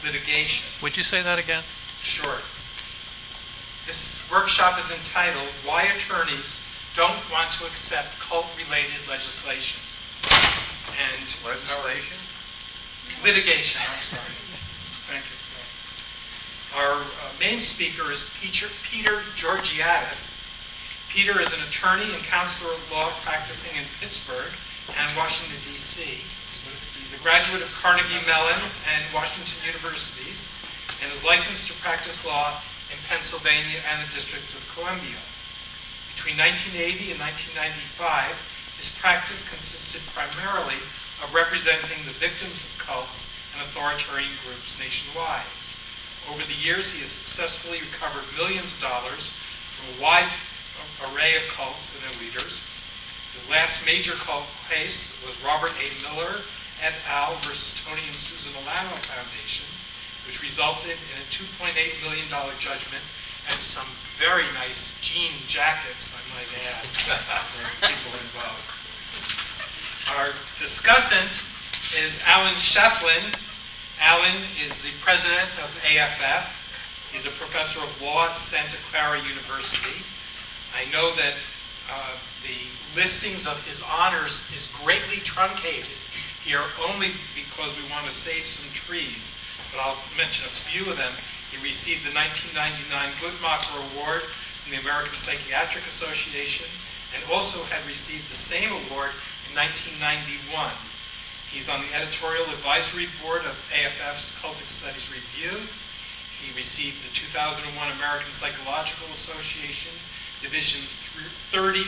Litigation. Would you say that again? Sure. This workshop is entitled, Why Attorneys Don't Want to Accept Cult-Related Legislation. And Legislation? Litigation, I'm sorry. Thank you. Our main speaker is Peter Georgiades. Peter is an attorney and counselor of law practicing in Pittsburgh and Washington, D.C. He's a graduate of Carnegie Mellon and Washington Universities and is licensed to practice law in Pennsylvania and the District of Columbia. Between 1980 and 1995, his practice consisted primarily of representing the victims of cults and authoritarian groups nationwide. Over the years, he has successfully recovered millions of dollars from a wide array of cults and their leaders. His last major cult case was Robert A. Miller et al. Versus Tony and Susan Milano Foundation, which resulted in a $2.8 million judgment and some very nice jean jackets, I might add, for people involved. Our discussant is Alan Shefflin. Alan is the president of AFF. He's a professor of law at Santa Clara University. I know that the listings of his honors is greatly truncated here only because we want to save some trees, but I'll mention a few of them. He received the 1999 Guttmacher Award from the American Psychiatric Association and also had received the same award in 1991. He's on the editorial advisory board of AFF's Cultic Studies Review. He received the 2001 American Psychological Association Division 30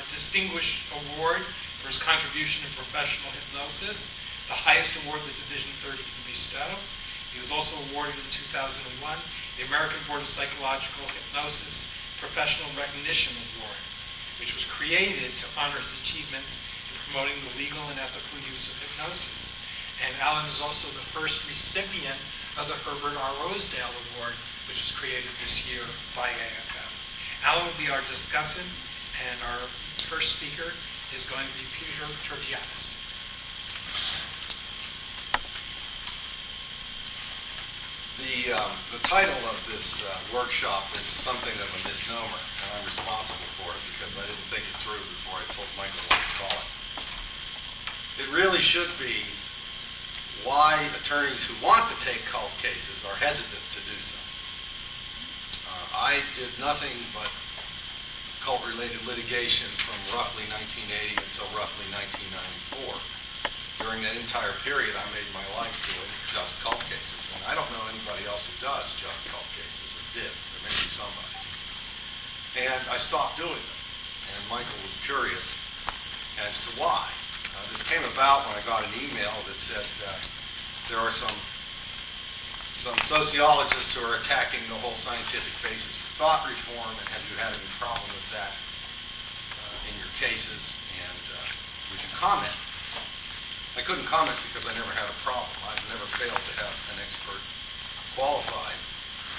Distinguished Award for his contribution to professional hypnosis, the highest award that Division 30 can bestow. He was also awarded in 2001 the American Board of Psychological Hypnosis Professional Recognition Award, which was created to honor his achievements promoting the legal and ethical use of hypnosis. And Alan is also the first recipient of the Herbert R. Rosedale Award, which was created this year by AFF. Alan will be our discussant, and our first speaker is going to be Peter Georgiades. The title of this workshop is something of a misnomer, and I'm responsible for it because I didn't think it through before I told Michael what to call it. It really should be why attorneys who want to take cult cases are hesitant to do so. I did nothing but cult-related litigation from roughly 1980 until roughly 1994. During that entire period, I made my life doing just cult cases. And I don't know anybody else who does just cult cases, or did. There may be somebody. And I stopped doing them. And Michael was curious as to why. This came about when I got an email that said there are some sociologists who are attacking the whole scientific basis for thought reform, and have you had any problem with that in your cases, and would you comment? I couldn't comment because I never had a problem. I've never failed to have an expert qualified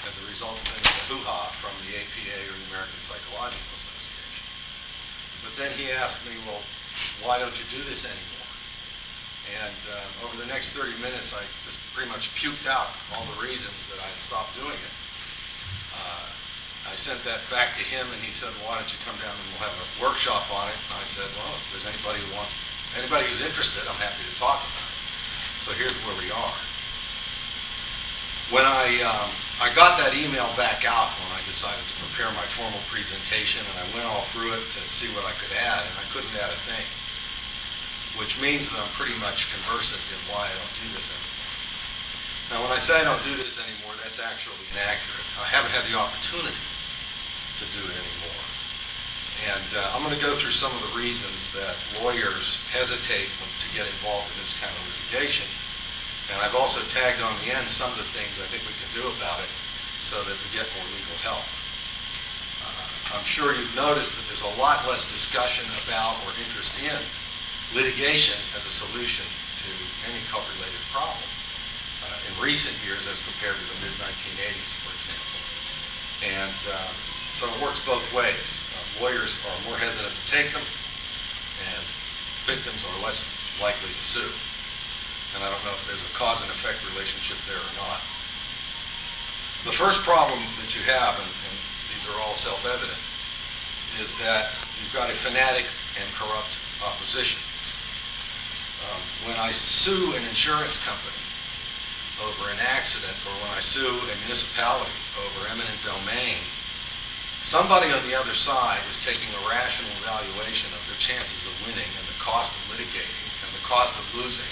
as a result of any hoo-ha from the APA or the American Psychological Association. But then he asked me, well, why don't you do this anymore? And over the next 30 minutes, I just pretty much puked out all the reasons that I had stopped doing it. I sent that back to him, and he said, well, why don't you come down and we'll have a workshop on it? And I said, well, if there's anybody who's interested, I'm happy to talk about it. So here's where we are. When I got that email back out when I decided to prepare my formal presentation, and I went all through it to see what I could add, and I couldn't add a thing, which means that I'm pretty much conversant in why I don't do this anymore. Now, when I say I don't do this anymore, that's actually inaccurate. I haven't had the opportunity to do it anymore. And I'm going to go through some of the reasons that lawyers hesitate to get involved in this kind of litigation. And I've also tagged on the end some of the things I think we can do about it so that we get more legal help. I'm sure you've noticed that there's a lot less discussion about or interest in litigation as a solution to any cult-related problem in recent years as compared to the mid-1980s, for example. And so it works both ways. Lawyers are more hesitant to take them, and victims are less likely to sue. and I don't know if there's a cause and effect relationship there or not. The first problem that you have, and these are all self-evident, is that you've got a fanatic and corrupt opposition. When I sue an insurance company over an accident, or when I sue a municipality over eminent domain, somebody on the other side is taking a rational evaluation of their chances of winning and the cost of litigating and the cost of losing,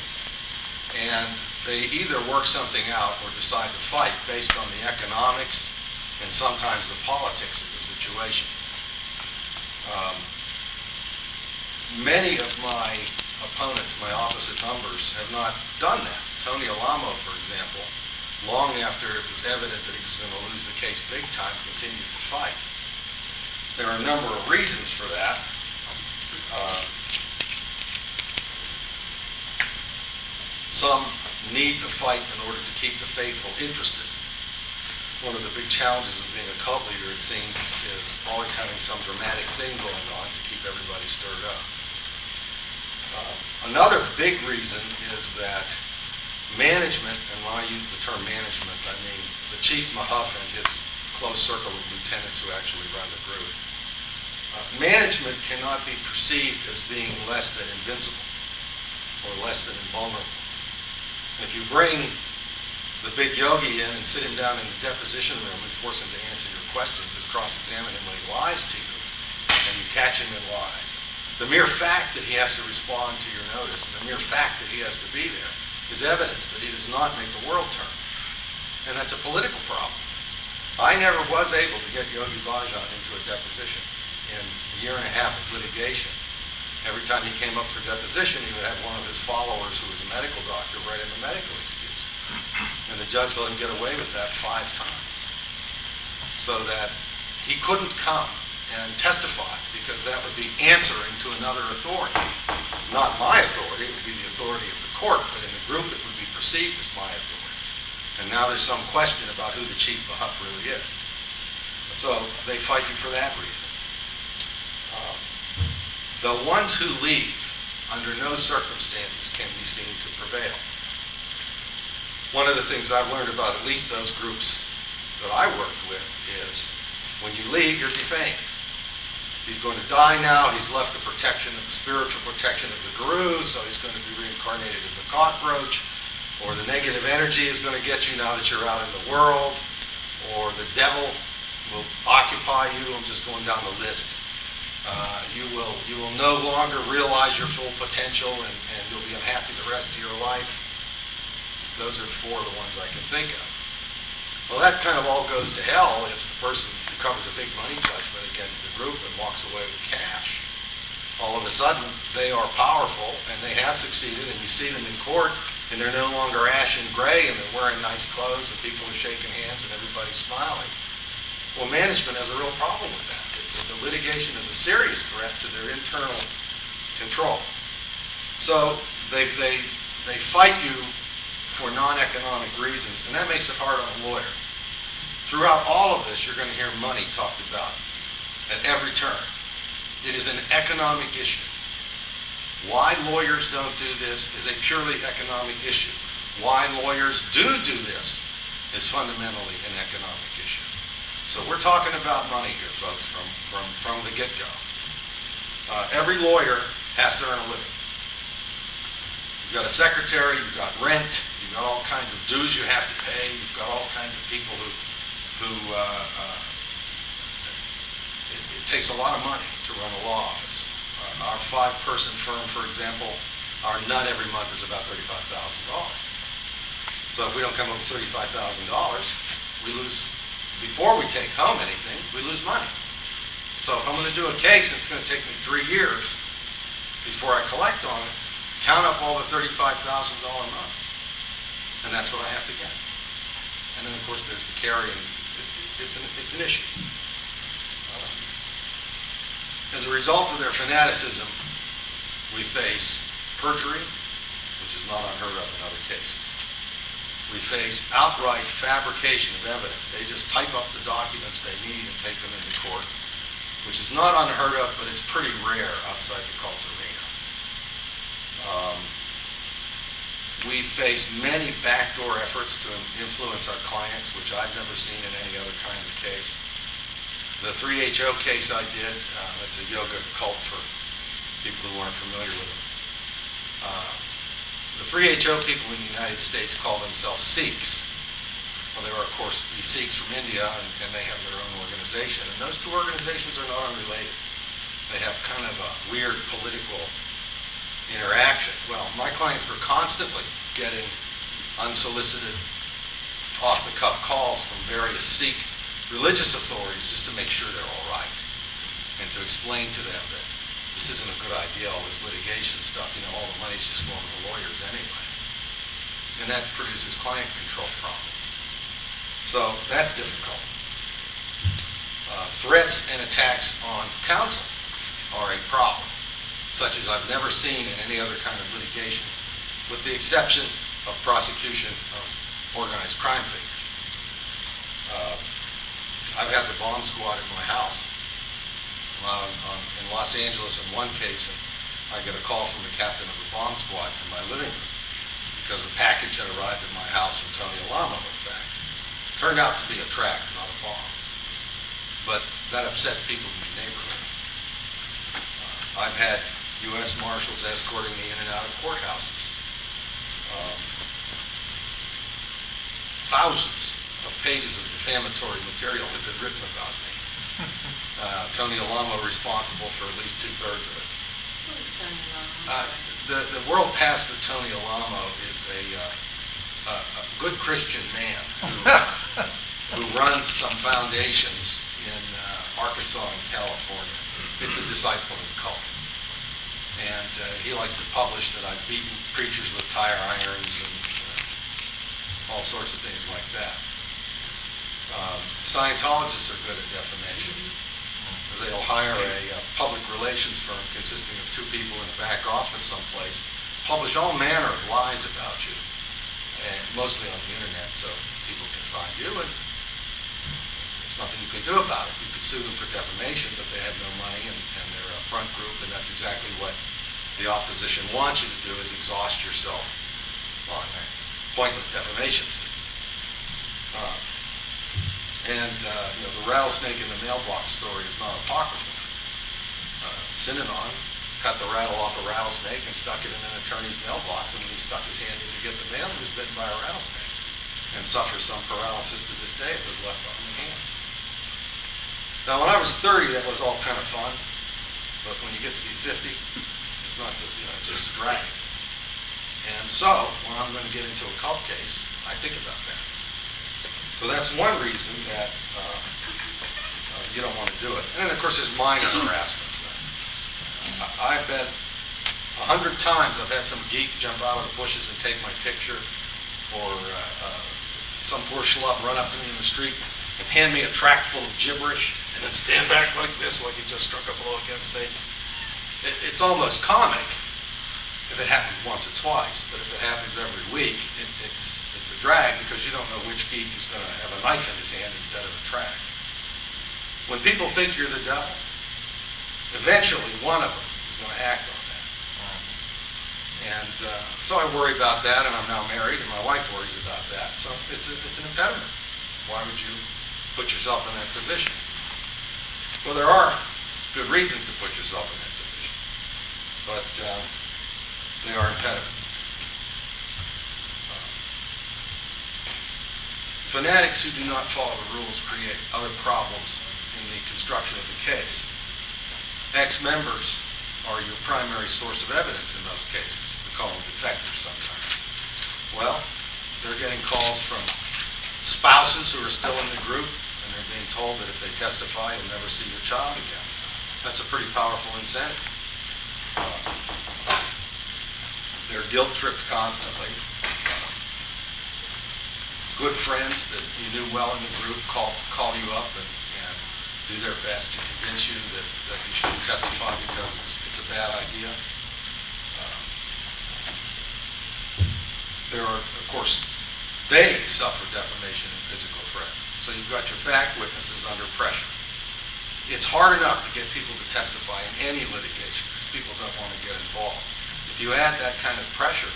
and they either work something out or decide to fight based on the economics and sometimes the politics of the situation. Many of my opponents, my opposite numbers, have not done that. Tony Alamo, for example, long after it was evident that he was going to lose the case big time, continued to fight. There are a number of reasons for that. Some need to fight in order to keep the faithful interested. One of the big challenges of being a cult leader, it seems, is always having some dramatic thing going on to keep everybody stirred up. Another big reason is that management, and when I use the term management, I mean the Chief Mahuff and his close circle of lieutenants who actually run the group. Management cannot be perceived as being less than invincible or less than invulnerable. If you bring the big yogi in and sit him down in the deposition room and force him to answer your questions and cross-examine him when he lies to you, and you catch him in lies, the mere fact that he has to respond to your notice and the mere fact that he has to be there is evidence that he does not make the world turn. And that's a political problem. I never was able to get Yogi Bhajan into a deposition in a year and a half of litigation. Every time he came up for deposition, he would have one of his followers who was a medical doctor write him a medical excuse. And the judge let him get away with that 5 times. So that he couldn't come and testify, because that would be answering to another authority. Not my authority, it would be the authority of the court, but in the group it would be perceived as my authority. And now there's some question about who the Chief Mahuff really is. So they fight you for that reason. The ones who leave, under no circumstances can be seen to prevail. One of the things I've learned about at least those groups that I worked with is when you leave, you're defamed. He's going to die now. He's left the protection of the spiritual protection of the guru, so he's going to be reincarnated as a cockroach, or the negative energy is going to get you now that you're out in the world, or the devil will occupy you. I'm just going down the list. You will no longer realize your full potential, and you'll be unhappy the rest of your life. Those are 4 of the ones I can think of. Well, that kind of all goes to hell if the person recovers a big money judgment against the group and walks away with cash. All of a sudden, they are powerful, and they have succeeded, and you see them in court, and they're no longer ash and gray, and they're wearing nice clothes, and people are shaking hands, and everybody's smiling. Well, management has a real problem with that. The litigation is a serious threat to their internal control. So they fight you for non-economic reasons, and that makes it hard on a lawyer. Throughout all of this, you're going to hear money talked about at every turn. It is an economic issue. Why lawyers don't do this is a purely economic issue. Why lawyers do this is fundamentally an economic issue. So we're talking about money here, folks, from the get-go. Every lawyer has to earn a living. You've got a secretary, you've got rent, you've got all kinds of dues you have to pay, you've got all kinds of people it takes a lot of money to run a law office. Our 5-person firm, for example, our nut every month is about $35,000. So if we don't come up with $35,000, we lose. Before we take home anything, we lose money. So if I'm going to do a case, it's going to take me 3 years before I collect on it. Count up all the $35,000 months, and that's what I have to get. And then, of course, there's the carrying. It's an issue. As a result of their fanaticism, we face perjury, which is not unheard of in other cases. We face outright fabrication of evidence. They just type up the documents they need and take them into court, which is not unheard of, but it's pretty rare outside the cult arena. We face many backdoor efforts to influence our clients, which I've never seen in any other kind of case. The 3HO case I did, it's a yoga cult for people who aren't familiar with them. The 3HO people in the United States call themselves Sikhs. Well, there are, of course, the Sikhs from India, and they have their own organization. And those two organizations are not unrelated. They have kind of a weird political interaction. Well, my clients were constantly getting unsolicited, off-the-cuff calls from various Sikh religious authorities just to make sure they're all right and to explain to them that this isn't a good idea, all this litigation stuff, you know, all the money's just going to the lawyers anyway. And that produces client control problems. So that's difficult. Threats and attacks on counsel are a problem, such as I've never seen in any other kind of litigation, with the exception of prosecution of organized crime figures. I've had the bomb squad at my house. In Los Angeles in one case, and I get a call from the captain of the bomb squad from my living room because a package had arrived at my house from Tony Alamo, in fact. Turned out to be a tract, not a bomb. But that upsets people in the neighborhood. I've had U.S. Marshals escorting me in and out of courthouses. Thousands of pages of defamatory material have been written about me. Tony Alamo responsible for at least 2/3 of it. Who is Tony Alamo? The world pastor Tony Alamo is a good Christian man who runs some foundations in Arkansas and California. It's a discipling cult. And he likes to publish that I've beaten preachers with tire irons and all sorts of things like that. Scientologists are good at defamation. They'll hire a public relations firm consisting of 2 people in a back office someplace, publish all manner of lies about you, and mostly on the internet so people can find you, and there's nothing you can do about it. You could sue them for defamation, but they have no money, and they're a front group, and that's exactly what the opposition wants you to do, is exhaust yourself on pointless defamation suits. The rattlesnake in the mailbox story is not apocryphal. Synanon cut the rattle off a rattlesnake and stuck it in an attorney's mailbox, and when he stuck his hand in to get the mail, he was bitten by a rattlesnake and suffers some paralysis to this day. It was left on the hand. Now, when I was 30, that was all kind of fun, but when you get to be 50, it's not so, it's just a drag. And so, when I'm going to get into a cult case, I think about that. So that's one reason that you don't want to do it. And then, of course, there's minor harassments. I bet 100 times I've had some geek jump out of the bushes and take my picture, or some poor schlub run up to me in the street and hand me a tract full of gibberish and then stand back like this, like he just struck a blow against Satan. It's almost comic if it happens once or twice, but if it happens every week, it's a drag, because you don't know which geek is going to have a knife in his hand instead of a tract. When people think you're the devil, eventually one of them is going to act on that. And so I worry about that, and I'm now married, and my wife worries about that. So it's an impediment. Why would you put yourself in that position? Well, there are good reasons to put yourself in that position, but they are impediments. Fanatics who do not follow the rules create other problems in the construction of the case. Ex-members are your primary source of evidence in those cases. We call them defectors sometimes. Well, they're getting calls from spouses who are still in the group, and they're being told that if they testify, you'll never see your child again. That's a pretty powerful incentive. They're guilt-tripped constantly. Good friends that you knew well in the group call you up and do their best to convince you that you shouldn't testify because it's a bad idea. There are, of course, they suffer defamation and physical threats. So you've got your fact witnesses under pressure. It's hard enough to get people to testify in any litigation because people don't want to get involved. If you add that kind of pressure,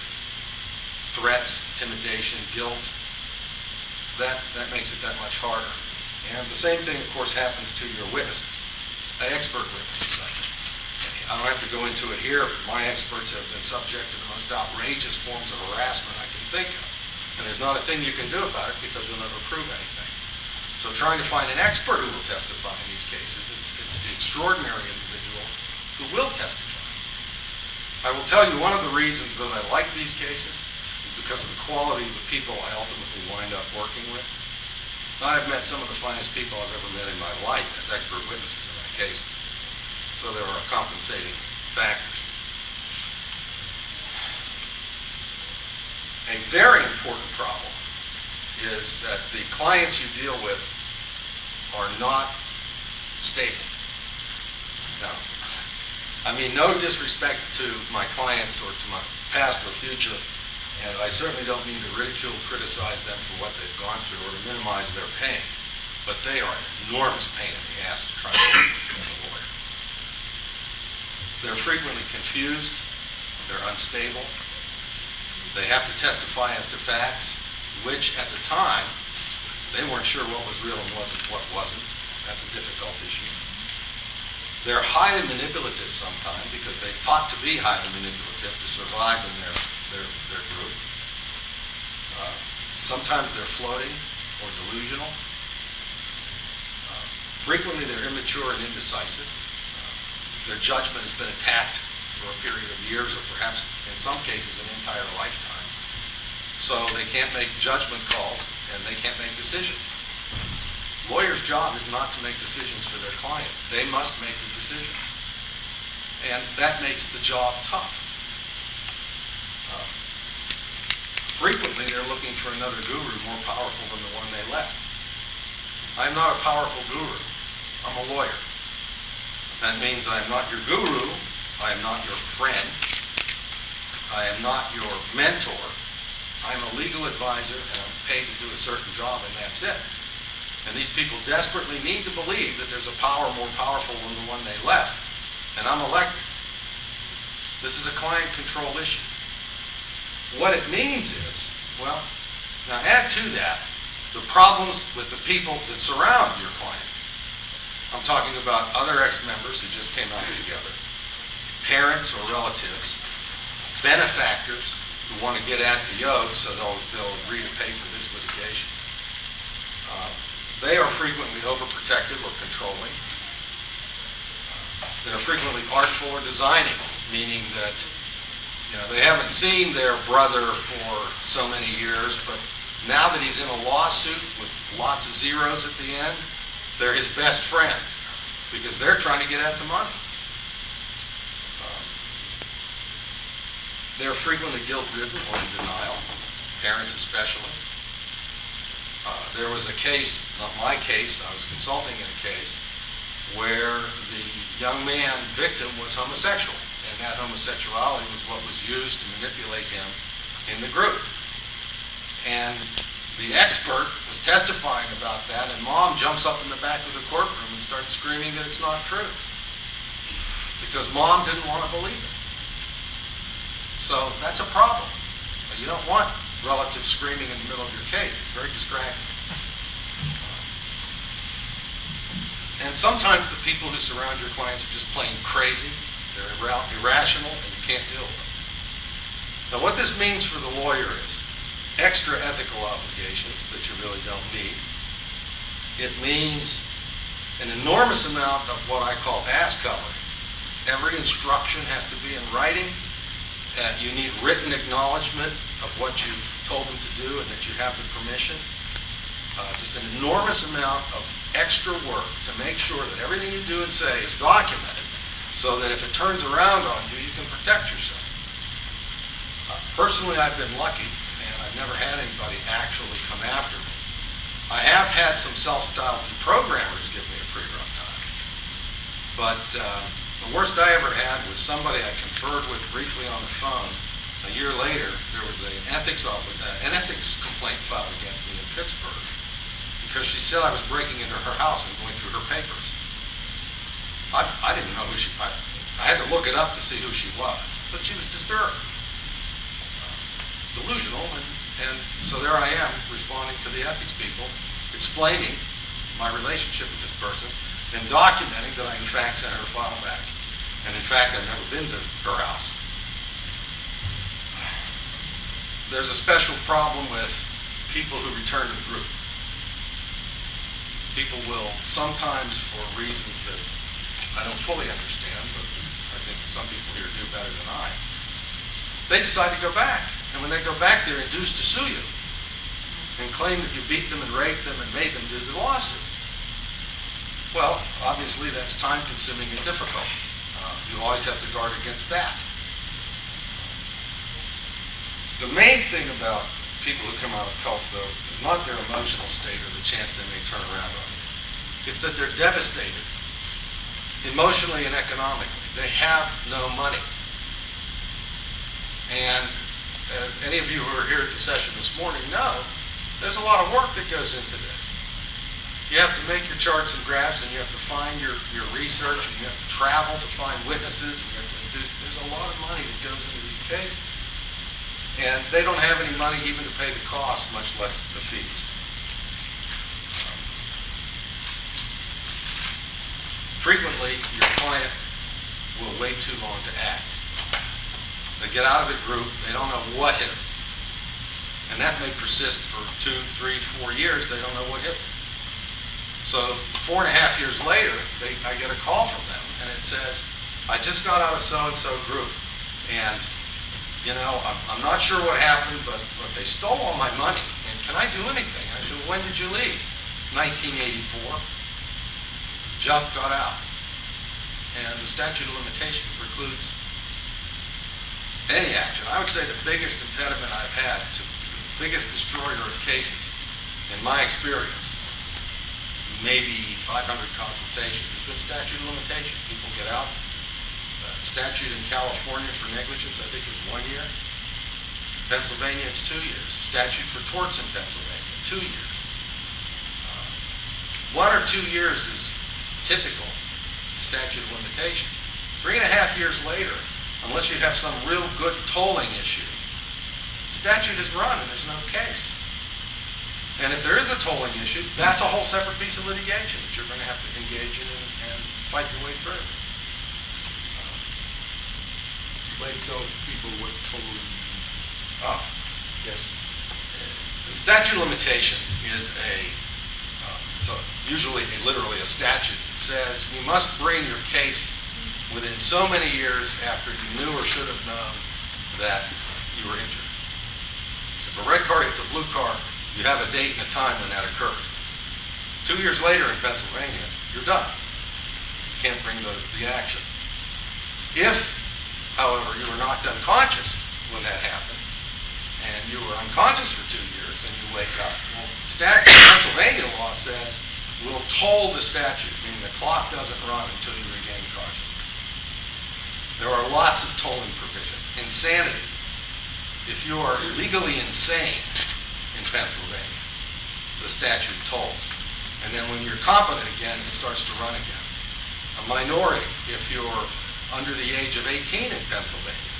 threats, intimidation, guilt, that makes it that much harder. And the same thing, of course, happens to your witnesses, expert witnesses. I don't have to go into it here, but my experts have been subject to the most outrageous forms of harassment I can think of. And there's not a thing you can do about it because you'll never prove anything. So trying to find an expert who will testify in these cases, it's the extraordinary individual who will testify. I will tell you one of the reasons that I like these cases is because of the quality of the people I ultimately wind up working with. I've met some of the finest people I've ever met in my life as expert witnesses in my cases. So there are compensating factors. A very important problem is that the clients you deal with are not stable. Now, I mean no disrespect to my clients or to my past or future, and I certainly don't mean to ridicule, criticize them for what they've gone through or to minimize their pain, but they are an enormous pain in the ass to try to work with as a lawyer. They're frequently confused, they're unstable, they have to testify as to facts, which at the time, they weren't sure what was real and what wasn't. That's a difficult issue. They're highly manipulative sometimes because they've taught to be highly manipulative to survive in their group. Sometimes they're floating or delusional. Frequently they're immature and indecisive. Their judgment has been attacked for a period of years or perhaps in some cases an entire lifetime. So they can't make judgment calls and they can't make decisions. Lawyer's job is not to make decisions for their client. They must make the decisions. And that makes the job tough. Frequently they're looking for another guru more powerful than the one they left. I'm not a powerful guru. I'm a lawyer. That means I am not your guru. I am not your friend. I am not your mentor. I'm a legal advisor and I'm paid to do a certain job and that's it. And these people desperately need to believe that there's a power more powerful than the one they left. And I'm elected. This is a client control issue. What it means is, well, now add to that the problems with the people that surround your client. I'm talking about other ex-members who just came out together, parents or relatives, benefactors who want to get at the yoke so they'll agree to pay for this litigation. They are frequently overprotective or controlling. They're frequently artful or designing, meaning that they haven't seen their brother for so many years, but now that he's in a lawsuit with lots of zeros at the end, they're his best friend because they're trying to get at the money. They're frequently guilt-ridden or in denial, parents especially. There was a case, not my case, I was consulting in a case, where the young man victim was homosexual, and that homosexuality was what was used to manipulate him in the group. And the expert was testifying about that, and mom jumps up in the back of the courtroom and starts screaming that it's not true, because mom didn't want to believe it. So that's a problem. You don't want relatives screaming in the middle of your case. It's very distracting. And sometimes the people who surround your clients are just plain crazy. They're irrational, and you can't deal with them. Now, what this means for the lawyer is extra ethical obligations that you really don't need. It means an enormous amount of what I call ass covering. Every instruction has to be in writing. You need written acknowledgement of what you've told them to do and that you have the permission. Just an enormous amount of extra work to make sure that everything you do and say is documented so that if it turns around on you, you can protect yourself. Personally, I've been lucky and I've never had anybody actually come after me. I have had some self-styled deprogrammers give me a pretty rough time. But the worst I ever had was somebody I conferred with briefly on the phone. A year later, there was an ethics complaint filed against me in Pittsburgh because she said I was breaking into her house and going through her papers. I didn't know who she was. I had to look it up to see who she was, but she was disturbed. delusional, and so there I am responding to the ethics people, explaining my relationship with this person, and documenting that I in fact sent her file back. And in fact, I've never been to her house. There's a special problem with people who return to the group. People will sometimes, for reasons that I don't fully understand, but I think some people here do better than I, they decide to go back. And when they go back, they're induced to sue you and claim that you beat them and raped them and made them do the lawsuit. Well, obviously that's time-consuming and difficult. You always have to guard against that. The main thing about people who come out of cults, though, is not their emotional state or the chance they may turn around on you. It's that they're devastated, emotionally and economically. They have no money. And as any of you who are here at the session this morning know, there's a lot of work that goes into this. You have to make your charts and graphs, and you have to find your research, and you have to travel to find witnesses, and you have to induce. There's a lot of money that goes into these cases. And they don't have any money even to pay the cost, much less the fees. Frequently, your client will wait too long to act. They get out of the group, they don't know what hit them. And that may persist for 2, 3, 4 years, they don't know what hit them. So 4.5 years later, I get a call from them, and it says, I just got out of so-and-so group, and you know, I'm not sure what happened, but they stole all my money, and can I do anything? And I said, well, when did you leave? 1984. Just got out. And the statute of limitation precludes any action. I would say the biggest impediment I've had, the biggest destroyer of cases, in my experience, maybe 500 consultations, has been statute of limitation. People get out. Statute in California for negligence, I think, is 1 year. Pennsylvania, it's 2 years. Statute for torts in Pennsylvania, 2 years. 1 or 2 years is typical statute of limitation. 3.5 years later, unless you have some real good tolling issue, statute is run and there's no case. And if there is a tolling issue, that's a whole separate piece of litigation that you're going to have to engage in and fight your way through. Might tell people what tolling means. Oh, yes. The statute of limitation is usually literally a statute that says you must bring your case within so many years after you knew or should have known that you were injured. If a red car hits a blue car, you have a date and a time when that occurred. 2 years later in Pennsylvania, you're done. You can't bring the action. If, however, you were knocked unconscious when that happened, and you were unconscious for 2 years, and you wake up, well, Pennsylvania law says we'll toll the statute, meaning the clock doesn't run until you regain consciousness. There are lots of tolling provisions. Insanity. If you are legally insane in Pennsylvania, the statute tolls. And then when you're competent again, it starts to run again. A minority, if you're under the age of 18 in Pennsylvania.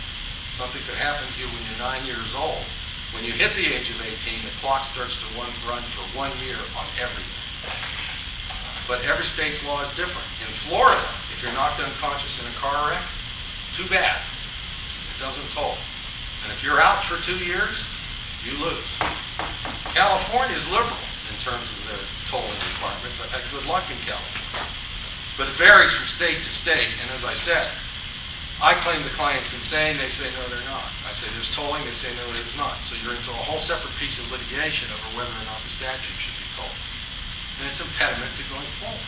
Something could happen to you when you're 9 years old. When you hit the age of 18, the clock starts to run for 1 year on everything. But every state's law is different. In Florida, if you're knocked unconscious in a car wreck, too bad. It doesn't toll. And if you're out for 2 years, you lose. California is liberal in terms of their tolling requirements. I've had good luck in California. But it varies from state to state, and as I said, I claim the client's insane, they say no, they're not. I say there's tolling, they say no, there's not. So you're into a whole separate piece of litigation over whether or not the statute should be tolled. And it's impediment to going forward.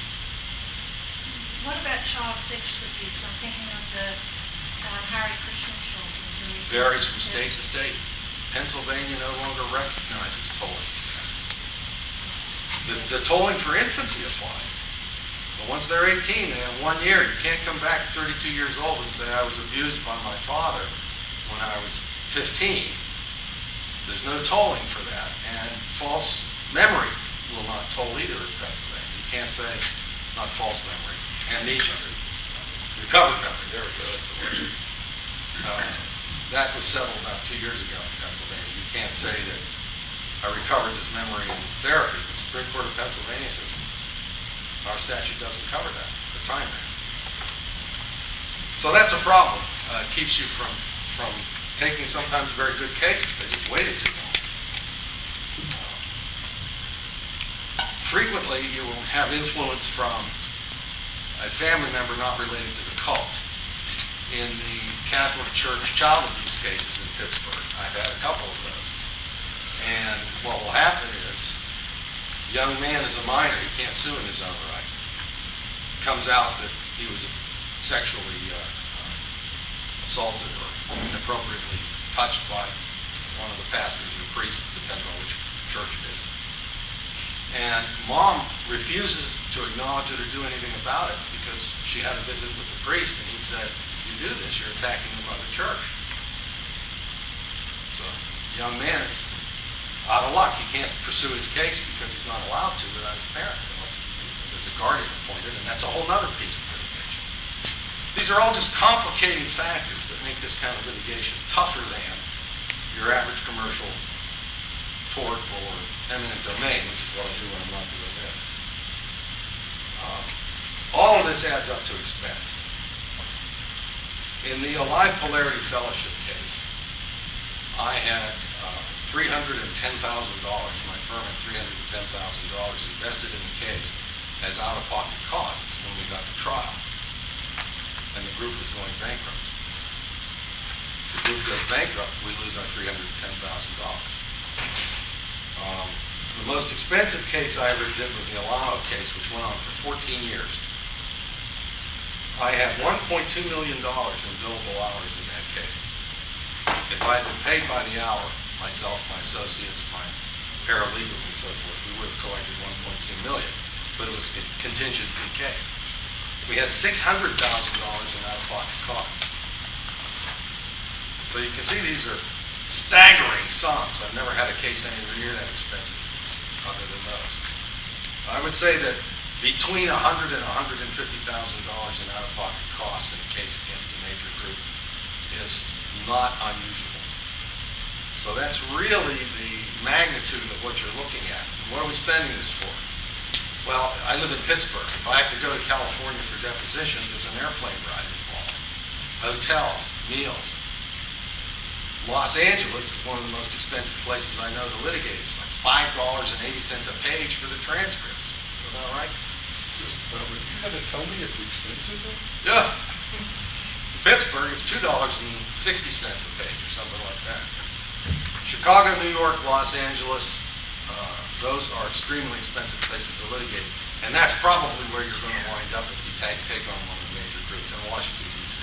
What about child sexual abuse? I'm thinking of the Hare Krishna children. Varies from state to state. Pennsylvania no longer recognizes tolling. The tolling for infancy applies. But once they're 18, they have 1 year. You can't come back 32 years old and say, I was abused by my father when I was 15. There's no tolling for that. And false memory will not toll either in Pennsylvania. You can't say, not false memory, amnesia. Recovered memory, there we go, that's the word. That was settled about 2 years ago in Pennsylvania. You can't say that I recovered this memory in therapy. The Supreme Court of Pennsylvania says our statute doesn't cover that, the time ran. So that's a problem. It keeps you from taking sometimes very good cases. They just waited too long. Frequently, you will have influence from a family member not related to the cult. In the Catholic Church child abuse cases in Pittsburgh, I've had a couple of those. And what will happen is, a young man is a minor, he can't sue in his own right. Comes out that he was sexually assaulted or inappropriately touched by one of the pastors or priests, depends on which church it is. And mom refuses to acknowledge it or do anything about it because she had a visit with the priest and he said, if you do this, you're attacking the mother church. So the young man is out of luck. He can't pursue his case because he's not allowed to without his parents unless there's a guardian appointed, and that's a whole other piece of litigation. These are all just complicating factors that make this kind of litigation tougher than your average commercial tort or eminent domain, which is what I do when I'm not doing this. All of this adds up to expense. In the Alive Polarity Fellowship case, I had $310,000, my firm had $310,000 invested in the case as out-of-pocket costs when we got to trial. And the group was going bankrupt. If the group goes bankrupt, we lose our $310,000. The most expensive case I ever did was the Alamo case, which went on for 14 years. I had $1.2 million in billable hours in that case. If I had been paid by the hour, myself, my associates, my paralegals, and so forth, we would have collected $1.2 million. But it was a contingent fee case. We had $600,000 in out-of-pocket costs. So you can see these are staggering sums. I've never had a case anywhere near that expensive other than those. I would say that between $100,000 and $150,000 in out-of-pocket costs in a case against a major group is not unusual. So that's really the magnitude of what you're looking at. And what are we spending this for? Well, I live in Pittsburgh. If I have to go to California for depositions, there's an airplane ride involved. Hotels, meals. Los Angeles is one of the most expensive places I know to litigate. It's like $5.80 a page for the transcripts. Is that right? You had to tell me it's expensive though? Yeah. In Pittsburgh, it's $2.60 a page or something like that. Chicago, New York, Los Angeles, those are extremely expensive places to litigate. And that's probably where you're going to wind up if you take on one of the major groups in Washington, D.C.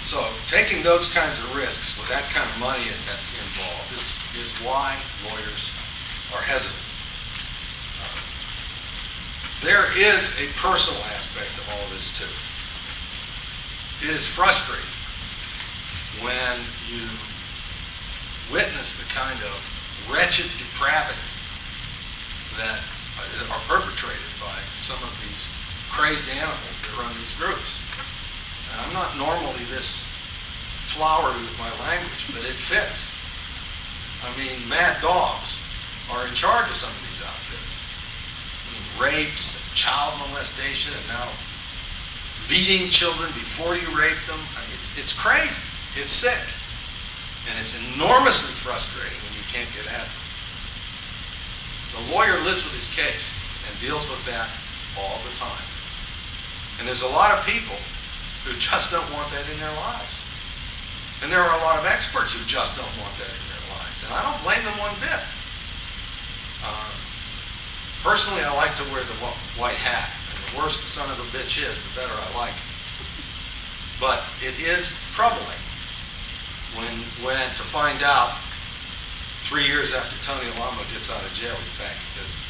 So taking those kinds of risks with that kind of money involved is why lawyers are hesitant. There is a personal aspect of all this too. It is frustrating when you witness the kind of wretched depravity that are perpetrated by some of these crazed animals that run these groups. And I'm not normally this flowery with my language, but it fits. I mean, mad dogs are in charge of some of these outfits. I mean, rapes, and child molestation, and now beating children before you rape them. I mean, it's crazy. It's sick. And it's enormously frustrating when you can't get at them. The lawyer lives with his case and deals with that all the time. And there's a lot of people who just don't want that in their lives. And there are a lot of experts who just don't want that in their lives. And I don't blame them one bit. Personally, I like to wear the white hat. And the worse the son of a bitch is, the better I like it. But it is troubling when to find out 3 years after Tony Alamo gets out of jail, he's back in business.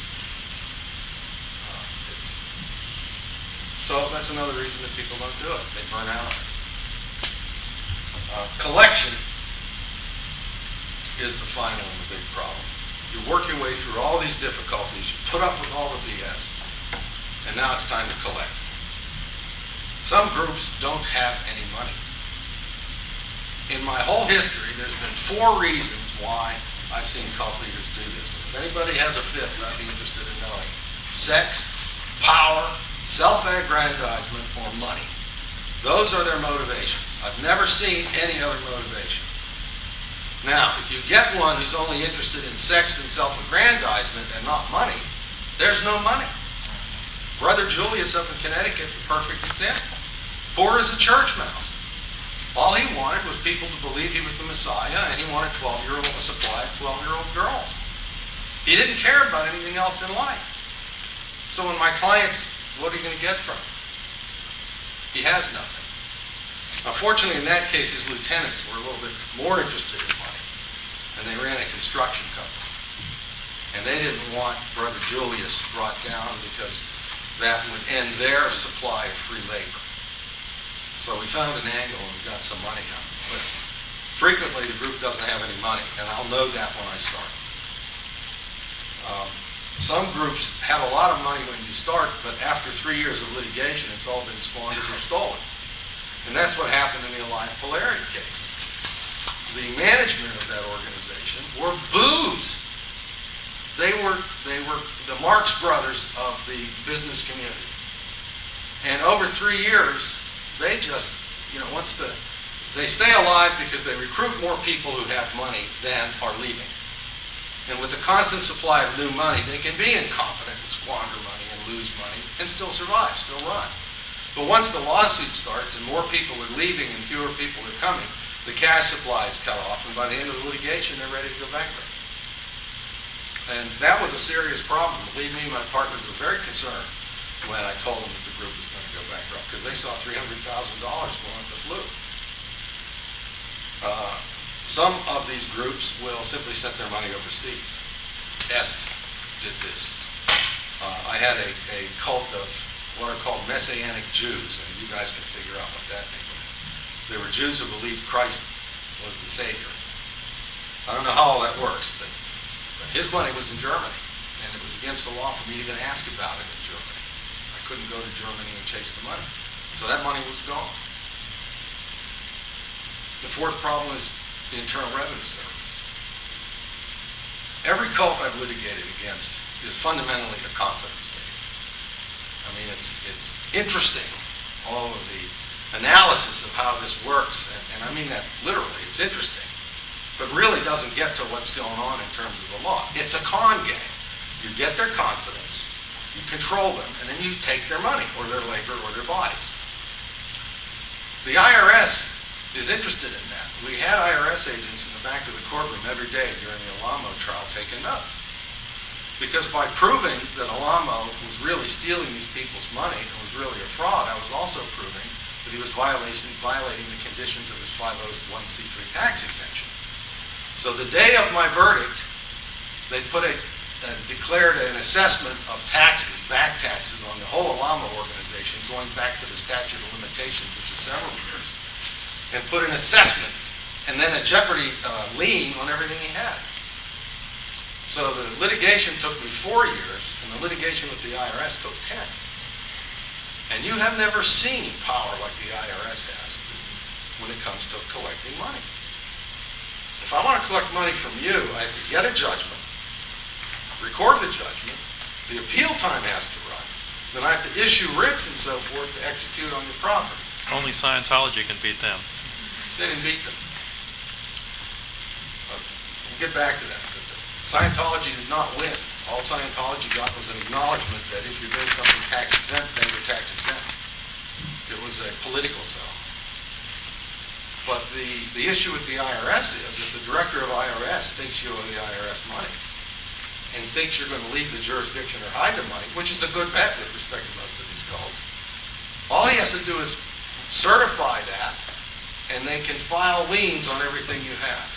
So that's another reason that people don't do it. They burn out on it. Collection is the final and the big problem. You work your way through all these difficulties, you put up with all the BS, and now it's time to collect. Some groups don't have any money. in my whole history, there's been 4 reasons why I've seen cult leaders do this. If anybody has a fifth, I'd be interested in knowing. Sex, power, self-aggrandizement, or money. Those are their motivations. I've never seen any other motivation. Now, if you get one who's only interested in sex and self-aggrandizement and not money, there's no money. Brother Julius up in Connecticut's a perfect example. Poor as a church mouse. All he wanted was people to believe he was the Messiah, and he wanted a supply of 12-year-old girls. He didn't care about anything else in life. So when my clients, what are you going to get from him? He has nothing. Unfortunately, in that case, his lieutenants were a little bit more interested in money, and they ran a construction company. And they didn't want Brother Julius brought down because that would end their supply of free labor. So we found an angle and we got some money out of it. But frequently the group doesn't have any money, and I'll know that when I start. Some groups have a lot of money when you start, but after 3 years of litigation, it's all been squandered or stolen. And that's what happened in the Alive Polarity case. The management of that organization were boobs. They were the Marx Brothers of the business community. And over 3 years, they just, they stay alive because they recruit more people who have money than are leaving. And with the constant supply of new money, they can be incompetent and squander money and lose money and still survive, still run. But once the lawsuit starts and more people are leaving and fewer people are coming, the cash supply is cut off, and by the end of the litigation, they're ready to go bankrupt. And that was a serious problem. Believe me, my partners were very concerned when I told them that the group was going to go bankrupt, because they saw $300,000 going up the flue. Some of these groups will simply send their money overseas. Est did this. I had a cult of what are called Messianic Jews, and you guys can figure out what that means. They were Jews who believed Christ was the Savior. I don't know how all that works, but his money was in Germany, and it was against the law for me to even ask about it in Germany. I couldn't go to Germany and chase the money. So that money was gone. The fourth problem is the Internal Revenue Service. Every cult I've litigated against is fundamentally a confidence game. I mean, it's interesting, all of the analysis of how this works, and I mean that literally, it's interesting, but really doesn't get to what's going on in terms of the law. It's a con game. You get their confidence, you control them, and then you take their money, or their labor, or their bodies. The IRS is interested in that. We had IRS agents in the back of the courtroom every day during the Alamo trial taking notes. Because by proving that Alamo was really stealing these people's money and was really a fraud, I was also proving that he was violating the conditions of his 501c3 tax exemption. So the day of my verdict, they declared an assessment of taxes, back taxes, on the whole Alamo organization going back to the statute of limitations, which is several years, and put an assessment and then a jeopardy lien on everything he had. So the litigation took me 4 years, and the litigation with the IRS took 10. And you have never seen power like the IRS has when it comes to collecting money. If I want to collect money from you, I have to get a judgment, record the judgment, the appeal time has to run, then I have to issue writs and so forth to execute on your property. Only Scientology can beat them. They didn't beat them. We'll get back to that. Scientology did not win. All Scientology got was an acknowledgement that if you're doing something tax exempt, then you're tax exempt. It was a political settlement. But the issue with the IRS is if the director of IRS thinks you owe the IRS money and thinks you're going to leave the jurisdiction or hide the money, which is a good bet with respect to most of these cults, all he has to do is certify that, and they can file liens on everything you have.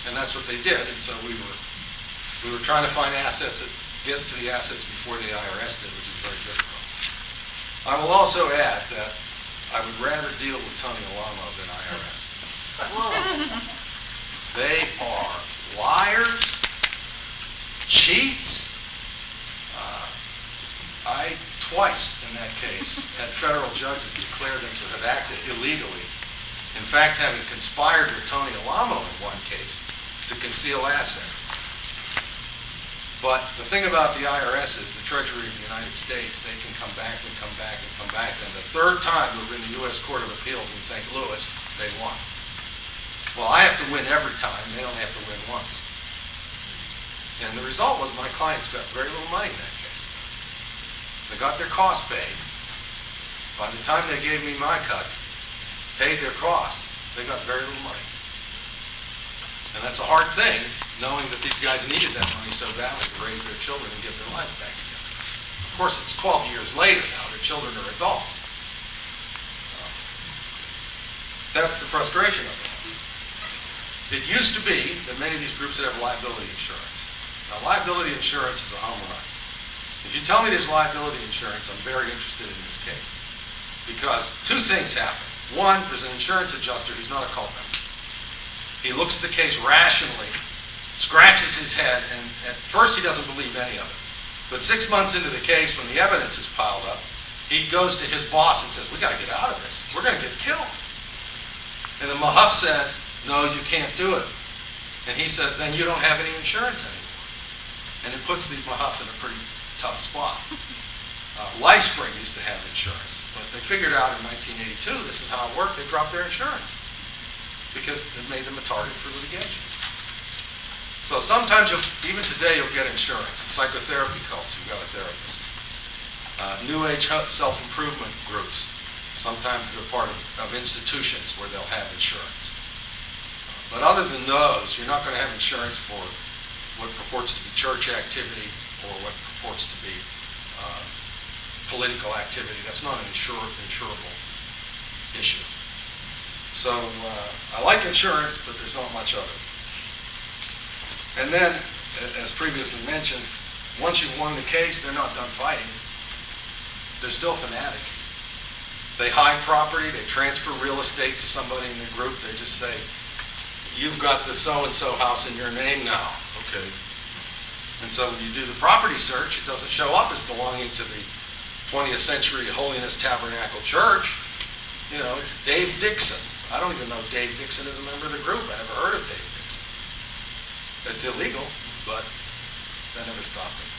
And that's what they did, and so we were trying to find assets that get to the assets before the IRS did, which is very difficult. I will also add that I would rather deal with Tony Alamo than IRS. They are liars, cheats. I twice in that case had federal judges declare them to have acted illegally In fact, having conspired with Tony Alamo in one case to conceal assets. But the thing about the IRS is the Treasury of the United States, they can come back and come back and come back. And the third time we were in the U.S. Court of Appeals in St. Louis, they won. Well, I have to win every time. They only have to win once. And the result was my clients got very little money in that case. They got their costs paid. By the time they gave me my cut, paid their costs, they got very little money. And that's a hard thing, knowing that these guys needed that money so badly to raise their children and get their lives back together. Of course, it's 12 years later now. Their children are adults. That's the frustration of it. It used to be that many of these groups would have liability insurance. Now, liability insurance is a home run. If you tell me there's liability insurance, I'm very interested in this case. Because two things happen. One, there's an insurance adjuster who's not a cult member. He looks at the case rationally, scratches his head, and at first he doesn't believe any of it. But 6 months into the case, when the evidence is piled up, he goes to his boss and says, we got to get out of this. We're going to get killed. And the Mahuff says, no, you can't do it. And he says, then you don't have any insurance anymore. And it puts the Mahuff in a pretty tough spot. LifeSpring used to have insurance, but they figured out in 1982 this is how it worked. They dropped their insurance because it made them a target for litigation. So sometimes, even today, you'll get insurance. Psychotherapy cults, you've got a therapist. New Age self-improvement groups, sometimes they're part of institutions where they'll have insurance. But other than those, you're not going to have insurance for what purports to be church activity or what purports to be political activity. That's not an insurable issue. So I like insurance, but there's not much of it. And then, as previously mentioned, once you've won the case, they're not done fighting. They're still fanatic. They hide property, they transfer real estate to somebody in the group. They just say, you've got the so-and-so house in your name now. Okay. And so when you do the property search, it doesn't show up as belonging to the 20th Century Holiness Tabernacle Church. You know, it's Dave Dixon. I don't even know Dave Dixon is a member of the group. I never heard of Dave Dixon. It's illegal, but that never stopped me.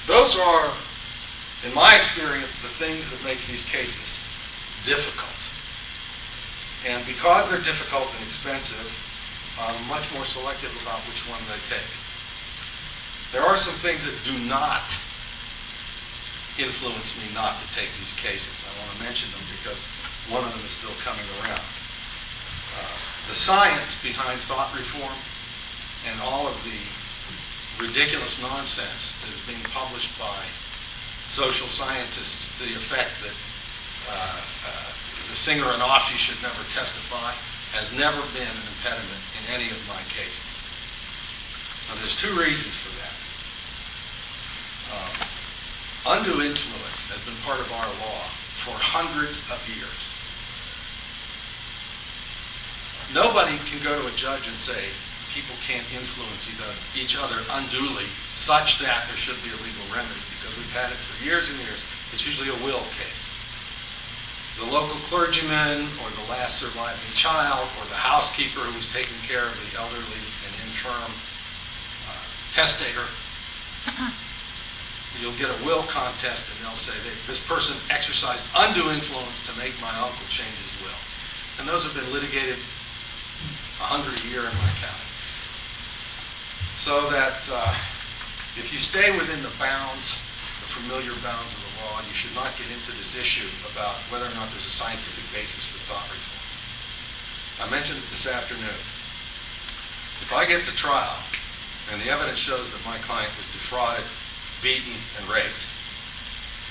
Those are, in my experience, the things that make these cases difficult. And because they're difficult and expensive, I'm much more selective about which ones I take. There are some things that do not influence me not to take these cases. I want to mention them because one of them is still coming around. The science behind thought reform and all of the ridiculous nonsense that is being published by social scientists to the effect that the singer and offshe should never testify has never been an impediment in any of my cases. Now, there's two reasons for that. Undue influence has been part of our law for hundreds of years. Nobody can go to a judge and say people can't influence each other unduly such that there should be a legal remedy, because we've had it for years and years. It's usually a will case. The local clergyman or the last surviving child or the housekeeper who was taking care of the elderly and infirm testator. You'll get a will contest and they'll say this person exercised undue influence to make my uncle change his will. And those have been litigated 100 a year in my county. So that if you stay within the bounds, the familiar bounds of the law, you should not get into this issue about whether or not there's a scientific basis for thought reform. I mentioned it this afternoon. If I get to trial and the evidence shows that my client was defrauded, beaten, and raped,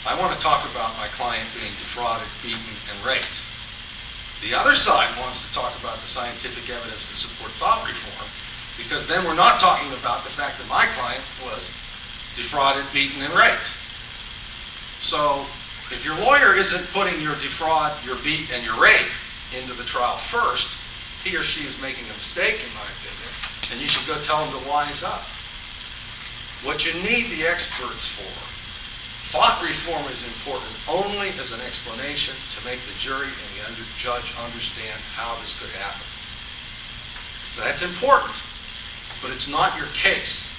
I want to talk about my client being defrauded, beaten, and raped. The other side wants to talk about the scientific evidence to support thought reform, because then we're not talking about the fact that my client was defrauded, beaten, and raped. So if your lawyer isn't putting your defraud, your beat, and your rape into the trial first, he or she is making a mistake, in my opinion, and you should go tell him to wise up. What you need the experts for Thought reform is important only as an explanation to make the jury and the judge understand how this could happen. That's important, but it's not your case.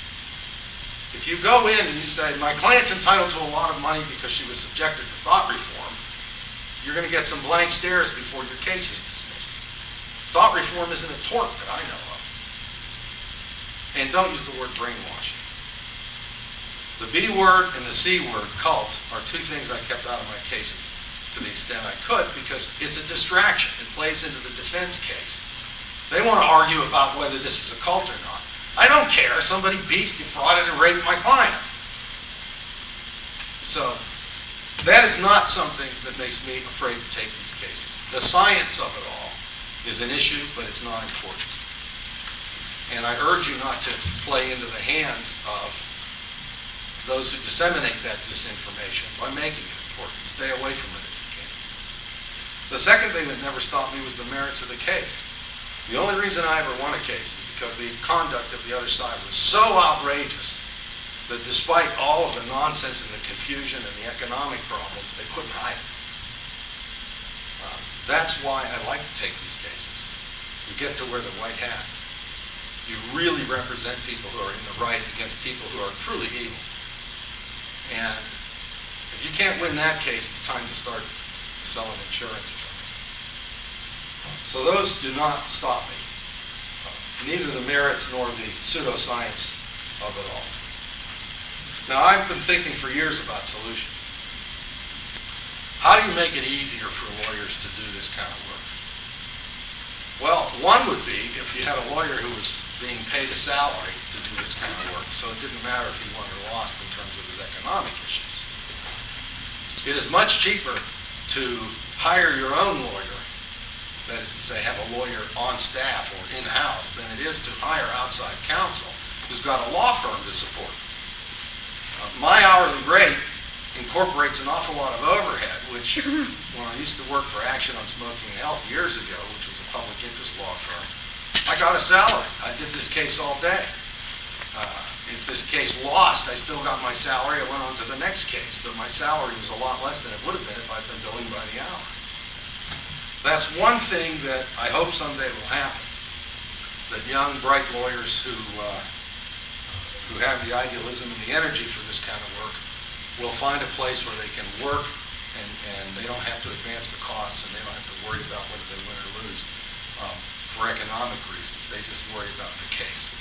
If you go in and you say, my client's entitled to a lot of money because she was subjected to thought reform, you're going to get some blank stares before your case is dismissed. Thought reform isn't a tort that I know of. And don't use the word brainwashing. The B word and the C word, cult, are two things I kept out of my cases to the extent I could because it's a distraction. It plays into the defense case. They want to argue about whether this is a cult or not. I don't care. Somebody beat, defrauded, and raped my client. So that is not something that makes me afraid to take these cases. The science of it all is an issue, but it's not important. And I urge you not to play into the hands of those who disseminate that disinformation by making it important. Stay away from it if you can. The second thing that never stopped me was the merits of the case. The only reason I ever won a case is because the conduct of the other side was so outrageous that despite all of the nonsense and the confusion and the economic problems, they couldn't hide it. That's why I like to take these cases. You get to wear the white hat. You really represent people who are in the right against people who are truly evil. And if you can't win that case, it's time to start selling insurance or something. So those do not stop me. Neither the merits nor the pseudoscience of it all. Now, I've been thinking for years about solutions. How do you make it easier for lawyers to do this kind of work? Well, one would be if you had a lawyer who was being paid a salary to do this kind of work, so it didn't matter if he won or lost in terms of his economic issues. It is much cheaper to hire your own lawyer, that is to say, have a lawyer on staff or in-house, than it is to hire outside counsel who's got a law firm to support. My hourly rate incorporates an awful lot of overhead, which when I used to work for Action on Smoking and Health years ago, which was a public interest law firm, I got a salary. I did this case all day. If this case lost, I still got my salary. I went on to the next case, but my salary was a lot less than it would have been if I'd been billing by the hour. That's one thing that I hope someday will happen, that young, bright lawyers who have the idealism and the energy for this kind of work will find a place where they can work and they don't have to advance the costs and they don't have to worry about whether they win or lose for economic reasons. They just worry about the case.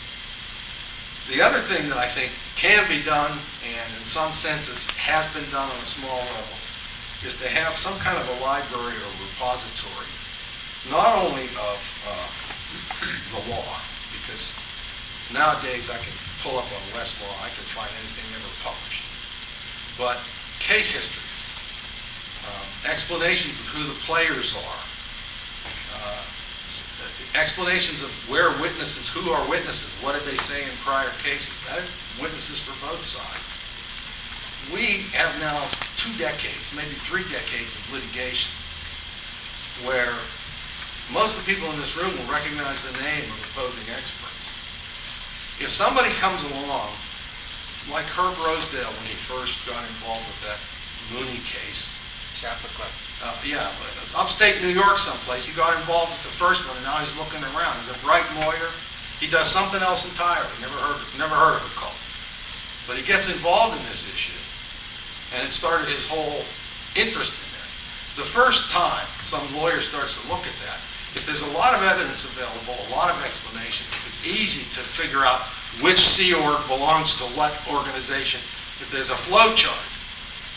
The other thing that I think can be done, and in some senses has been done on a small level, is to have some kind of a library or repository, not only of the law, because nowadays I can pull up on Westlaw, I can find anything ever published, but case histories, explanations of who the players are, explanations of where witnesses, who are witnesses, what did they say in prior cases. That is witnesses for both sides. We have now 2 decades, maybe 3 decades of litigation where most of the people in this room will recognize the name of opposing experts. If somebody comes along, like Herb Rosedale when he first got involved with that Mooney case, upstate New York someplace. He got involved with the first one, and now he's looking around. He's a bright lawyer. He does something else entirely. Never heard of a cult. But he gets involved in this issue, and it started his whole interest in this. The first time some lawyer starts to look at that, if there's a lot of evidence available, a lot of explanations, if it's easy to figure out which Sea Org belongs to what organization, if there's a flow chart,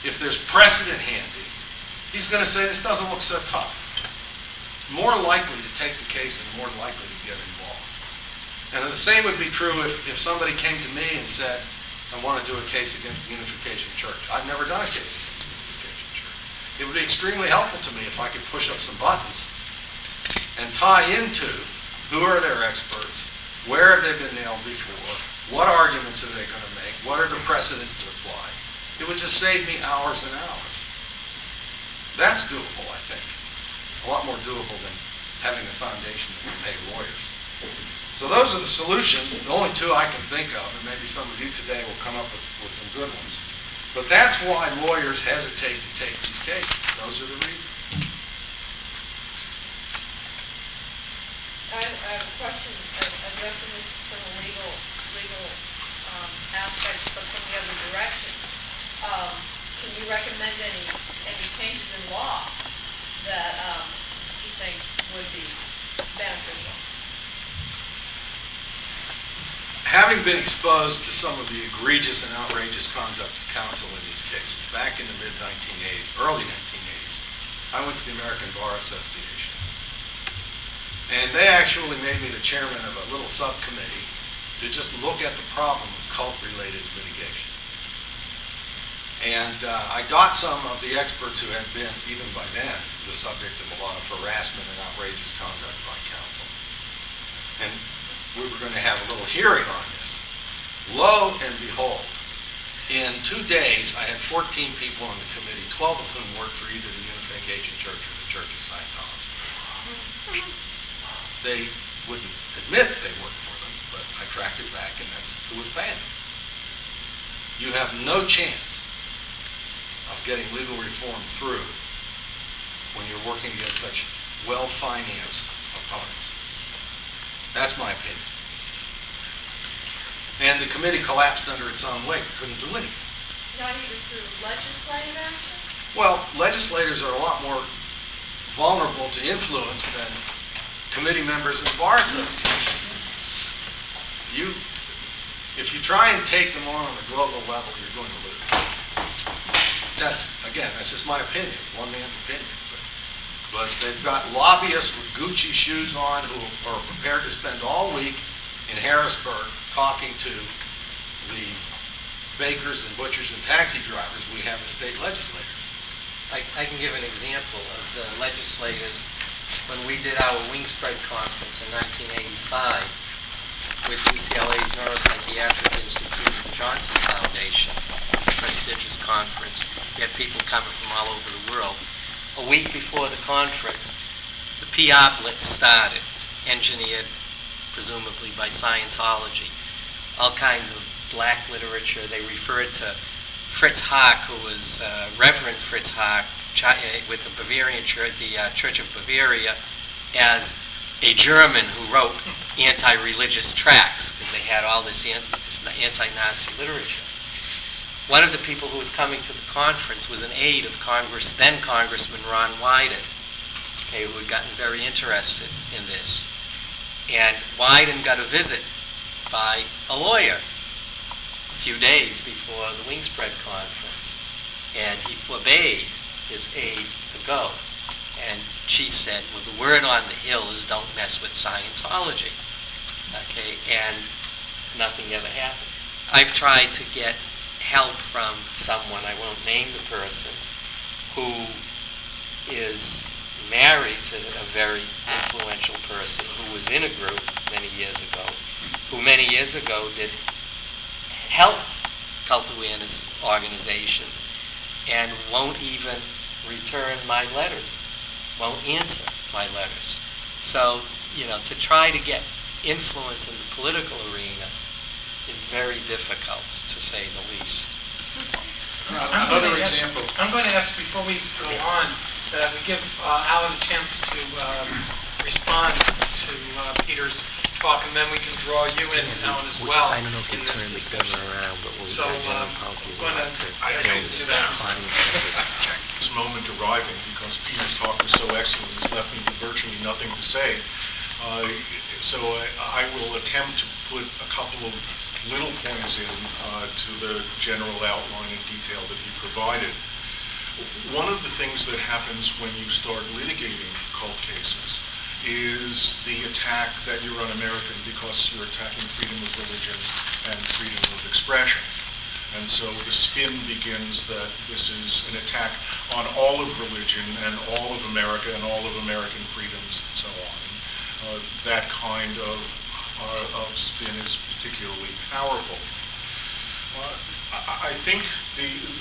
if there's precedent handy, he's going to say, this doesn't look so tough. More likely to take the case and more likely to get involved. And the same would be true if somebody came to me and said, I want to do a case against the Unification Church. I've never done a case against the Unification Church. It would be extremely helpful to me if I could push up some buttons and tie into who are their experts, where have they been nailed before, what arguments are they going to make, what are the precedents that apply. It would just save me hours and hours. That's doable, I think. A lot more doable than having a foundation that will pay lawyers. So those are the solutions, the only 2 I can think of, and maybe some of you today will come up with some good ones. But that's why lawyers hesitate to take these cases. Those are the reasons. I have a question addressing this from a legal aspect, but from the other direction. Can you recommend any changes in law that you think would be beneficial? Having been exposed to some of the egregious and outrageous conduct of counsel in these cases, back in the mid-1980s, early 1980s, I went to the American Bar Association. And they actually made me the chairman of a little subcommittee to just look at the problem of cult-related litigation. And I got some of the experts who had been, even by then, the subject of a lot of harassment and outrageous conduct by counsel. And we were going to have a little hearing on this. Lo and behold, in 2 days, I had 14 people on the committee, 12 of whom worked for either the Unification Church or the Church of Scientology. They wouldn't admit they worked for them, but I tracked it back, and that's who was paying them. You have no chance of getting legal reform through when you're working against such well-financed opponents. That's my opinion. And the committee collapsed under its own weight, couldn't do anything. Not even through legislative action? Well, legislators are a lot more vulnerable to influence than committee members in the Bar Association. If you try and take them on a global level, you're going to lose. That's just my opinion. It's one man's opinion. But they've got lobbyists with Gucci shoes on who are prepared to spend all week in Harrisburg talking to the bakers and butchers and taxi drivers we have as state legislators. I can give an example of the legislators when we did our Wingspread conference in 1985 with UCLA's Neuropsychiatric Institute and the Johnson Foundation. It was a prestigious conference. We had people coming from all over the world. A week before the conference, the PR blitz started, engineered presumably by Scientology. All kinds of black literature. They referred to Fritz Hack, who was Reverend Fritz Hack with the Bavarian Church, the Church of Bavaria, as a German who wrote anti-religious tracts, because they had all this anti-Nazi literature. One of the people who was coming to the conference was an aide of then Congressman Ron Wyden, who had gotten very interested in this. And Wyden got a visit by a lawyer a few days before the Wingspread conference, and he forbade his aide to go. And she said, well, the word on the hill is don't mess with Scientology. And nothing ever happened. I've tried to get help from someone, I won't name the person, who is married to a very influential person who was in a group many years ago, who many years ago helped cult awareness organizations and won't even return my letters, won't answer my letters. So, to try to get influence in the political arena is very difficult, to say the least. Another example. I'm going to ask, before we go on, that we give Alan a chance to respond to Peter's talk, and then we can draw you in, Alan, as well in this discussion. So I'm going to ask you to do that. This moment arriving, because Peter's talk was so excellent, it's left me with virtually nothing to say. So I will attempt to put a couple of little points in to the general outline and detail that he provided. One of the things that happens when you start litigating cult cases is the attack that you're un-American because you're attacking freedom of religion and freedom of expression. And so the spin begins that this is an attack on all of religion and all of America and all of American freedoms and so on. That kind of spin is particularly powerful. I think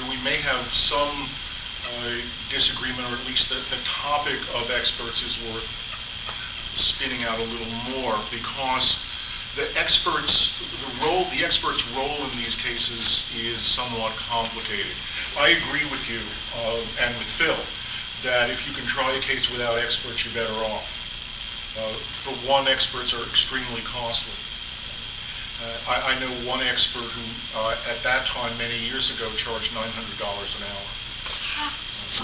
we may have some disagreement, or at least the topic of experts is worth spinning out a little more, because the expert's role in these cases is somewhat complicated. I agree with you and with Phil that if you can try a case without experts, you're better off. For one, experts are extremely costly. I know one expert who, at that time, many years ago, charged $900 an hour,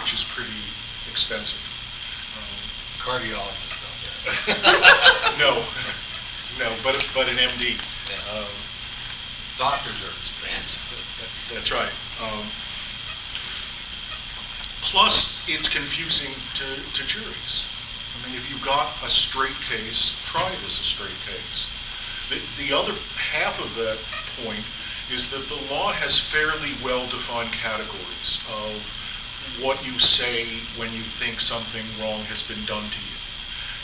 which is pretty expensive. Cardiologist out there. No, but an MD. Doctors are expensive. That's right. Plus, it's confusing to juries. I mean, if you've got a straight case, try it as a straight case. The other half of that point is that the law has fairly well-defined categories of what you say when you think something wrong has been done to you.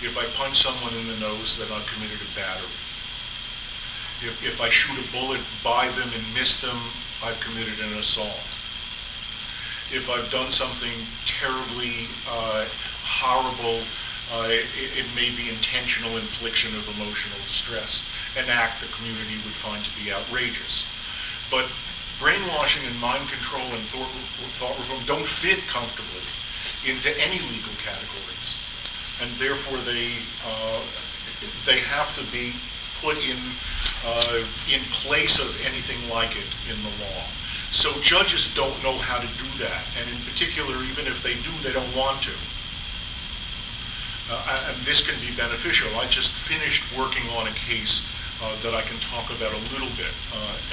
If I punch someone in the nose, then I've committed a battery. If I shoot a bullet by them and miss them, I've committed an assault. If I've done something terribly horrible, it may be intentional infliction of emotional distress, an act the community would find to be outrageous. But brainwashing and mind control and thought reform don't fit comfortably into any legal categories, and therefore they have to be put in place of anything like it in the law. So judges don't know how to do that, and in particular, even if they do, they don't want to. And this can be beneficial. I just finished working on a case that I can talk about a little bit,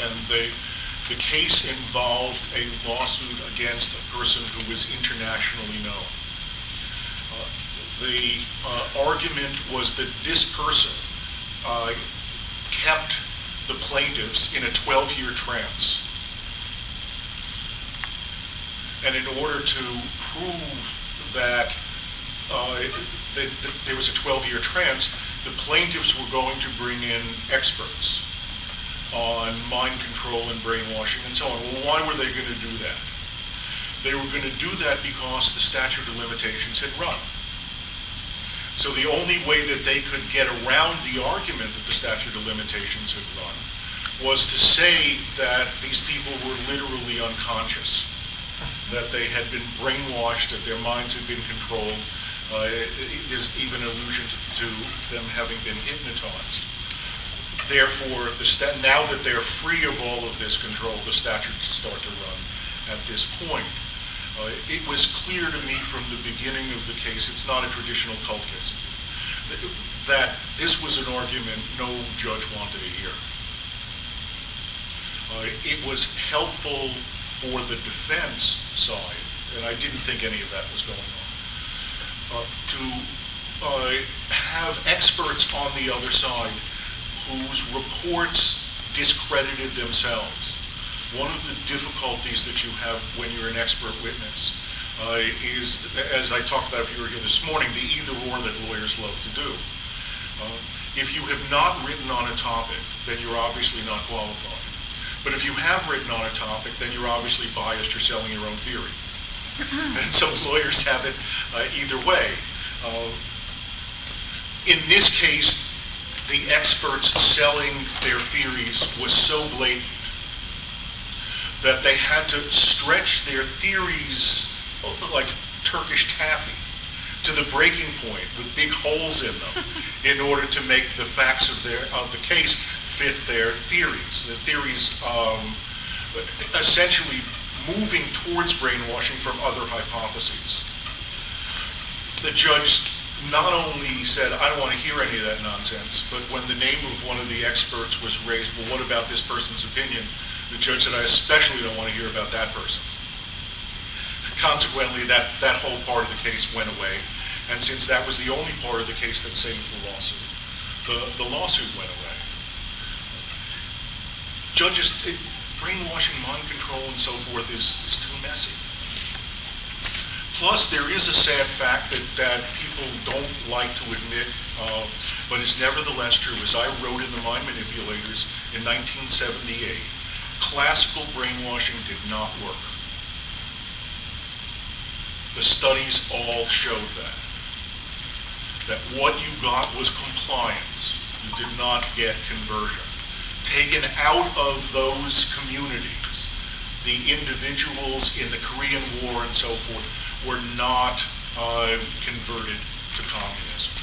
and the case involved a lawsuit against a person who was internationally known. The argument was that this person kept the plaintiffs in a 12-year trance. And in order to prove that there was a 12-year trance, the plaintiffs were going to bring in experts on mind control and brainwashing and so on. Well, why were they going to do that? They were going to do that because the statute of limitations had run. So the only way that they could get around the argument that the statute of limitations had run was to say that these people were literally unconscious, that they had been brainwashed, that their minds had been controlled. There's even allusion to them having been hypnotized. Therefore, now that they're free of all of this control, the statutes start to run at this point. It was clear to me from the beginning of the case, it's not a traditional cult case, that this was an argument no judge wanted to hear. It was helpful for the defense side, and I didn't think any of that was going on, to have experts on the other side whose reports discredited themselves. One of the difficulties that you have when you're an expert witness is, as I talked about if you were here this morning, the either-or that lawyers love to do. If you have not written on a topic, then you're obviously not qualified. But if you have written on a topic, then you're obviously biased, you're selling your own theory. And so lawyers have it either way. In this case, the experts selling their theories was so blatant that they had to stretch their theories like Turkish taffy to the breaking point with big holes in them in order to make the facts of the case fit their theories. The theories essentially moving towards brainwashing from other hypotheses. The judge not only said, I don't want to hear any of that nonsense, but when the name of one of the experts was raised, well, what about this person's opinion? The judge said, I especially don't want to hear about that person. Consequently, that whole part of the case went away, and since that was the only part of the case that saved the lawsuit, the lawsuit went away. Judges, brainwashing, mind control, and so forth is too messy. Plus, there is a sad fact that people don't like to admit, but is nevertheless true. As I wrote in The Mind Manipulators in 1978, classical brainwashing did not work. The studies all showed that what you got was compliance. who did not get conversion. Taken out of those communities, the individuals in the Korean War and so forth were not converted to communism.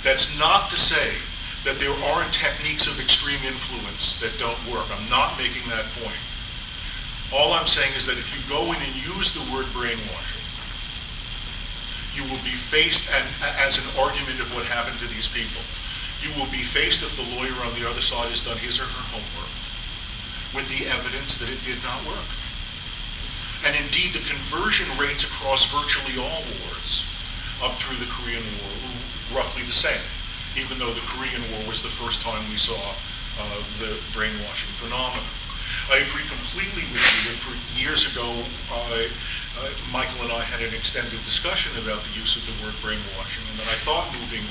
That's not to say that there aren't techniques of extreme influence that don't work. I'm not making that point. All I'm saying is that if you go in and use the word brainwashing, you will be faced, and as an argument of what happened to these people, you will be faced if the lawyer on the other side has done his or her homework with the evidence that it did not work. And indeed, the conversion rates across virtually all wars up through the Korean War were roughly the same, even though the Korean War was the first time we saw the brainwashing phenomenon. I agree completely with you that for years ago, Michael and I had an extended discussion about the use of the word brainwashing, and that I thought moving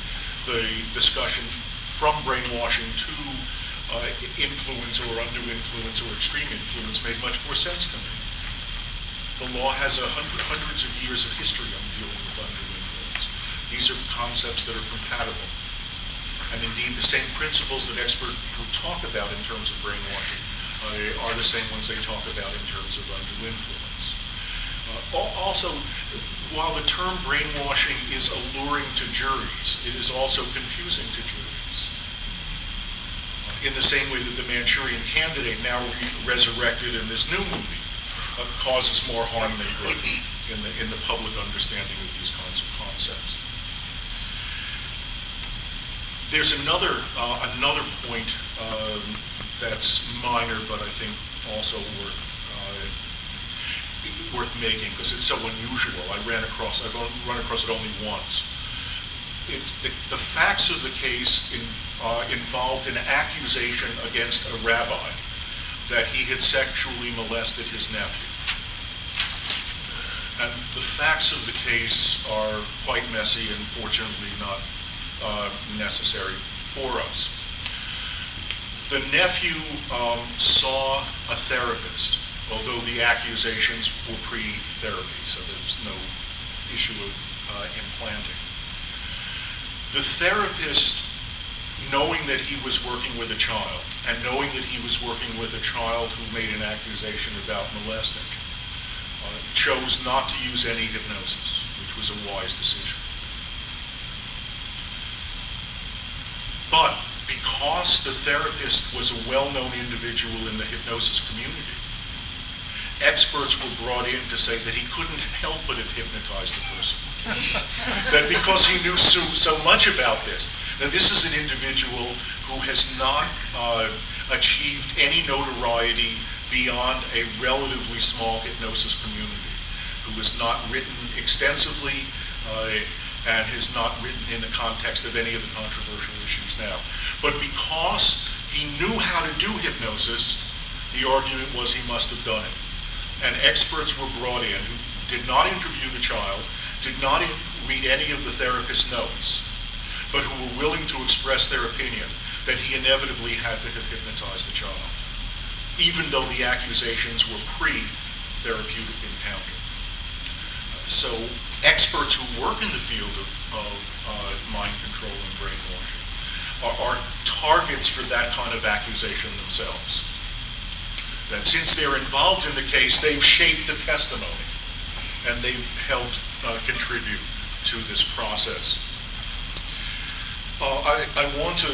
the discussion from brainwashing to influence or undue influence or extreme influence made much more sense to me. The law has hundreds of years of history on dealing with undue influence. These are concepts that are compatible. And indeed, the same principles that experts will talk about in terms of brainwashing are the same ones they talk about in terms of undue influence. Also, while the term brainwashing is alluring to juries, it is also confusing to juries. In the same way that the Manchurian Candidate, now resurrected in this new movie, causes more harm than good in the public understanding of these kinds of concepts. There's another point that's minor, but I think also worth making because it's so unusual. I've run across it only once. The facts of the case involved an accusation against a rabbi that he had sexually molested his nephew. And the facts of the case are quite messy and fortunately not necessary for us. The nephew saw a therapist, although the accusations were pre-therapy, so there was no issue of implanting. The therapist, knowing that he was working with a child, and knowing that he was working with a child who made an accusation about molesting, chose not to use any hypnosis, which was a wise decision. But because the therapist was a well-known individual in the hypnosis community, experts were brought in to say that he couldn't help but have hypnotized the person. That because he knew so much about this. Now, this is an individual who has not achieved any notoriety beyond a relatively small hypnosis community, who has not written extensively and has not written in the context of any of the controversial issues now. But because he knew how to do hypnosis, the argument was he must have done it. And experts were brought in who did not interview the child, did not read any of the therapist's notes, but who were willing to express their opinion that he inevitably had to have hypnotized the child, even though the accusations were pre-therapeutic encounter. So experts who work in the field of mind control and brainwashing are targets for that kind of accusation themselves. That since they're involved in the case, they've shaped the testimony and they've helped contribute to this process. I want to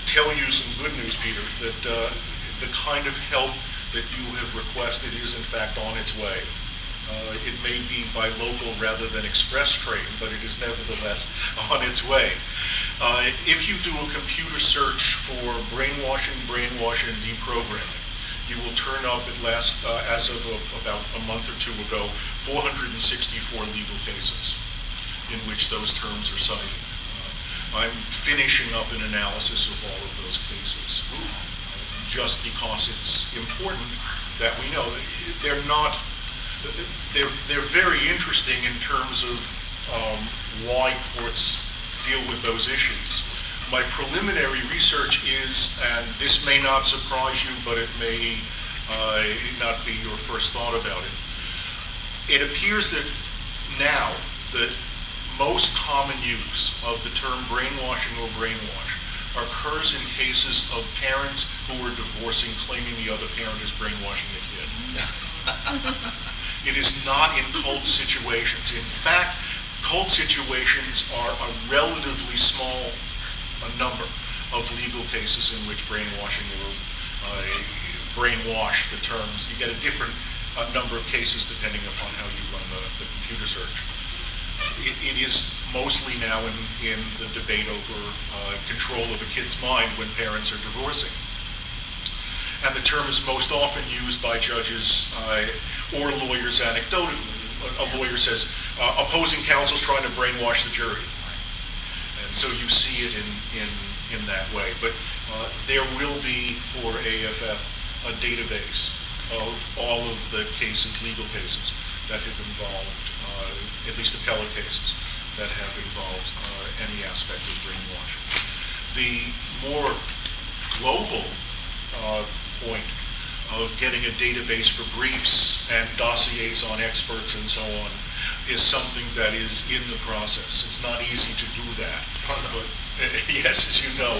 tell you some good news, Peter, that the kind of help that you have requested is in fact on its way. It may be by local rather than express train, but it is nevertheless on its way. If you do a computer search for brainwashing, brainwash, and deprogramming, you will turn up at last, as of about a month or two ago, 464 legal cases in which those terms are cited. I'm finishing up an analysis of all of those cases, just because it's important that we know they're not. They're very interesting in terms of why courts deal with those issues. My preliminary research is, and this may not surprise you, but it may not be your first thought about it. It appears that now that most common use of the term brainwashing or brainwash occurs in cases of parents who are divorcing, claiming the other parent is brainwashing the kid. It is not in cult situations. In fact, cult situations are a relatively small number of legal cases in which brainwashing or brainwash, the terms. You get a different number of cases depending upon how you run the computer search. It is mostly now in the debate over control of a kid's mind when parents are divorcing. And the term is most often used by judges or lawyers anecdotally. A lawyer says, opposing counsel's trying to brainwash the jury. And so you see it in that way. But there will be, for AFF, a database of all of the cases, legal cases, that have involved, at least appellate cases, that have involved any aspect of brainwashing. The more global point of getting a database for briefs and dossiers on experts and so on is something that is in the process. It's not easy to do that. But yes, as you know,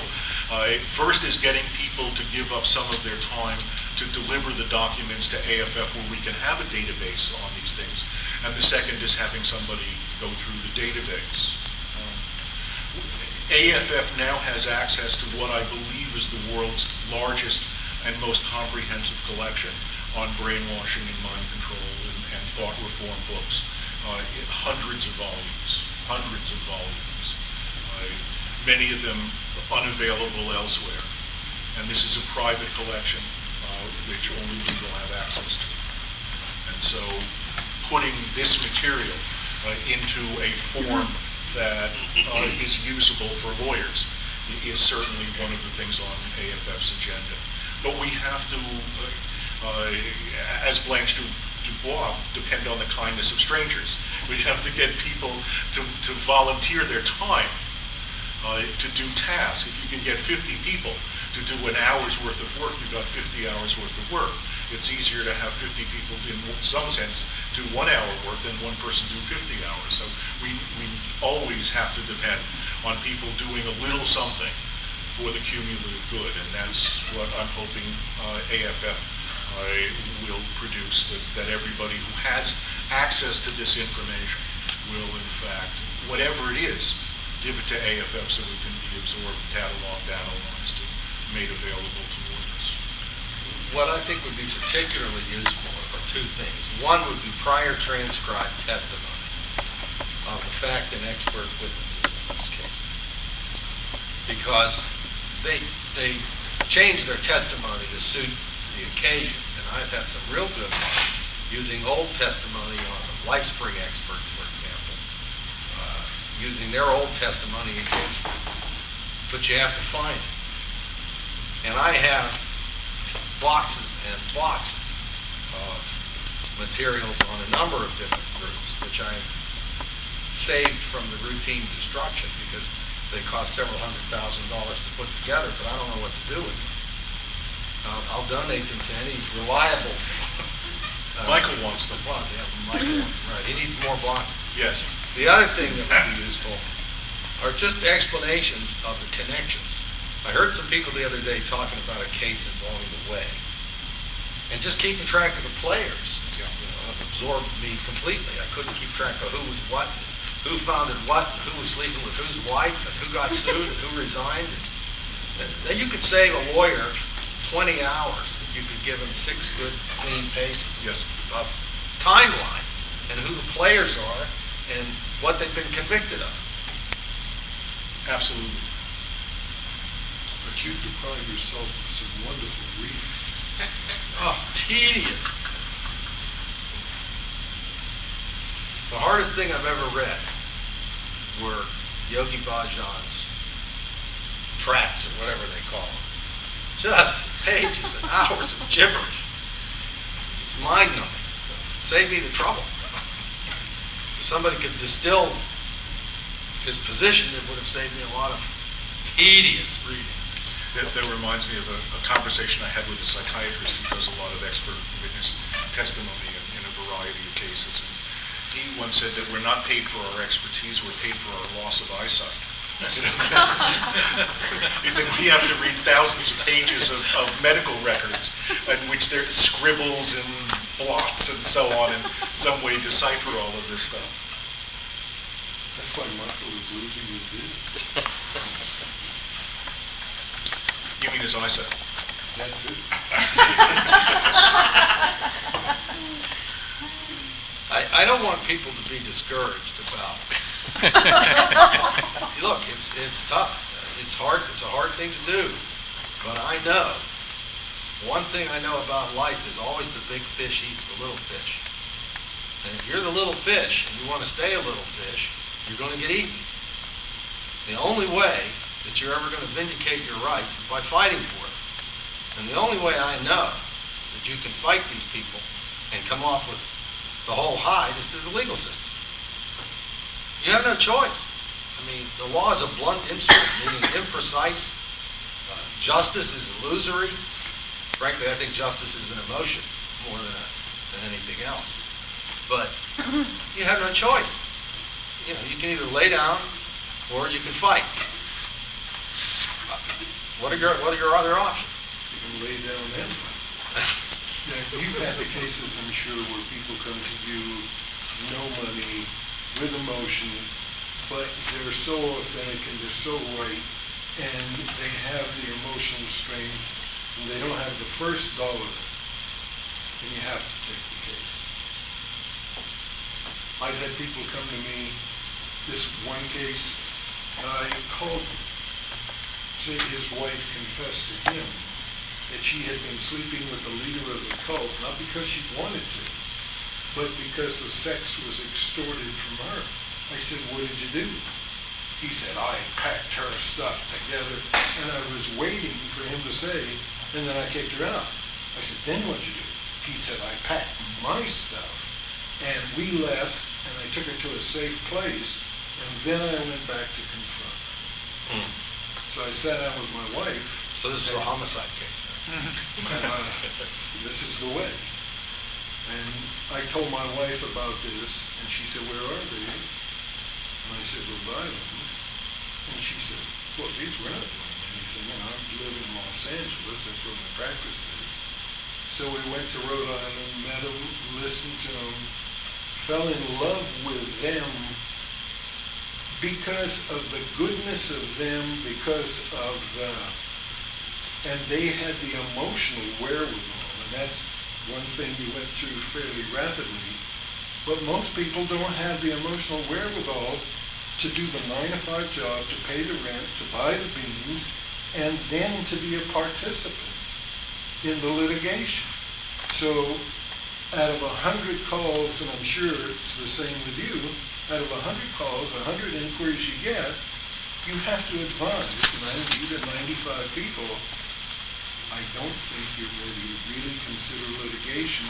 first is getting people to give up some of their time to deliver the documents to AFF where we can have a database on these things. And the second is having somebody go through the database. AFF now has access to what I believe is the world's largest and most comprehensive collection on brainwashing and mind control and thought reform books. Hundreds of volumes. Many of them unavailable elsewhere. And this is a private collection which only we will have access to. And so putting this material into a form that is usable for lawyers is certainly one of the things on AFF's agenda. But we have to, as Blanche Dubois, depend on the kindness of strangers. We have to get people to volunteer their time to do tasks. If you can get 50 people to do an hour's worth of work, you've got 50 hours worth of work. It's easier to have 50 people, in some sense, do 1 hour work than one person do 50 hours. So we always have to depend on people doing a little something for the cumulative good, and that's what I'm hoping AFF will produce, that everybody who has access to this information will, in fact, whatever it is, give it to AFF so it can be absorbed, cataloged, analyzed, and made available to lawyers. What I think would be particularly useful are two things. One would be prior transcribed testimony of the fact and expert witnesses in those cases. Because they change their testimony to suit the occasion. And I've had some real good luck using old testimony on LifeSpring experts, for example, using their old testimony against them. But you have to find it. And I have boxes and boxes of materials on a number of different groups, which I've saved from the routine destruction because they cost several $100,000 to put together, but I don't know what to do with them. I'll donate them to any reliable... Michael wants them. Well, yeah, Michael wants them, right. He needs more boxes. Yes. The other thing that would be useful are just explanations of the connections. I heard some people the other day talking about a case involving the Way, and just keeping track of the players, absorbed me completely. I couldn't keep track of who was what, who founded what, and who was sleeping with whose wife, and who got sued, and who resigned. And then you could save a lawyer 20 hours if you could give him 6 good, clean pages of timeline, and who the players are, and what they've been convicted of. Absolutely. But you deprive yourself of some wonderful reading. Oh, tedious. The hardest thing I've ever read were Yogi Bhajan's tracts, or whatever they call them. Just pages and hours of gibberish. It's mind-numbing. So save me the trouble. If somebody could distill his position, it would have saved me a lot of tedious reading. That reminds me of a conversation I had with a psychiatrist who does a lot of expert witness testimony in a variety of cases. And he once said that we're not paid for our expertise, we're paid for our loss of eyesight. He said we have to read thousands of pages of medical records in which there's scribbles and blots and so on, and some way decipher all of this stuff. That's why Michael is losing his vision. You mean his eyesight? That too. I don't want people to be discouraged about look, it's tough. It's hard. It's a hard thing to do. But I know, one thing I know about life is always the big fish eats the little fish. And if you're the little fish and you want to stay a little fish, you're going to get eaten. The only way that you're ever going to vindicate your rights is by fighting for it. And the only way I know that you can fight these people and come off with the whole hide is through the legal system. You have no choice. I mean, the law is a blunt instrument, meaning imprecise. Justice is illusory. Frankly, I think justice is an emotion more than anything else. But you have no choice. You know, you can either lay down or you can fight. What are your other options? You can lay down and fight. Now, you've had the cases, I'm sure, where people come to you, no money, with emotion, but they're so authentic and they're so right, and they have the emotional strength, and they don't have the first dollar, and you have to take the case. I've had people come to me, this one case, guy called me, said his wife confessed to him that she had been sleeping with the leader of the cult, not because she wanted to, but because the sex was extorted from her. I said, what did you do? He said, I packed her stuff together, and I was waiting for him to say, and then I kicked her out. I said, then what'd you do? He said, I packed my stuff, and we left, and I took her to a safe place, and then I went back to confront her. So I sat down with my wife. So this is a homicide case. This is the way. And I told my wife about this, and she said, where are they? And I said, Rhode Island. And she said, well, geez, we're not doing anything, and I live in Los Angeles, that's where my practice is. So we went to Rhode Island, met them, listened to them, fell in love with them because of the goodness of them, because of and they had the emotional wherewithal, and that's one thing you went through fairly rapidly, but most people don't have the emotional wherewithal to do the 9-to-5 job, to pay the rent, to buy the beans, and then to be a participant in the litigation. So out of 100 calls, and I'm sure it's the same with you, out of 100 calls, 100 inquiries you get, you have to advise 90 to 95 people, I don't think you're ready to really consider litigation.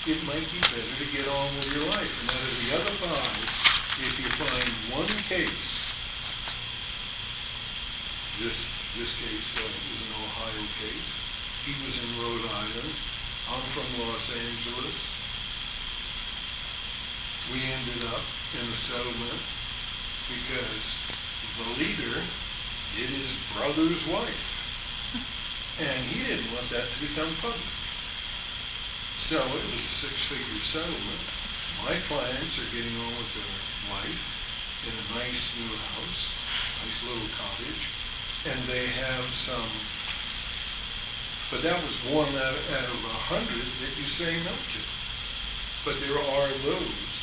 It might be better to get on with your life. And out of the other 5, if you find one case, this case is an Ohio case. He was in Rhode Island. I'm from Los Angeles. We ended up in a settlement because the leader did his brother's wife. And he didn't want that to become public. So it was a 6-figure settlement. My clients are getting on with their life in a nice new house, nice little cottage, and they have some, but that was one out of 100 that you say no to. But there are those.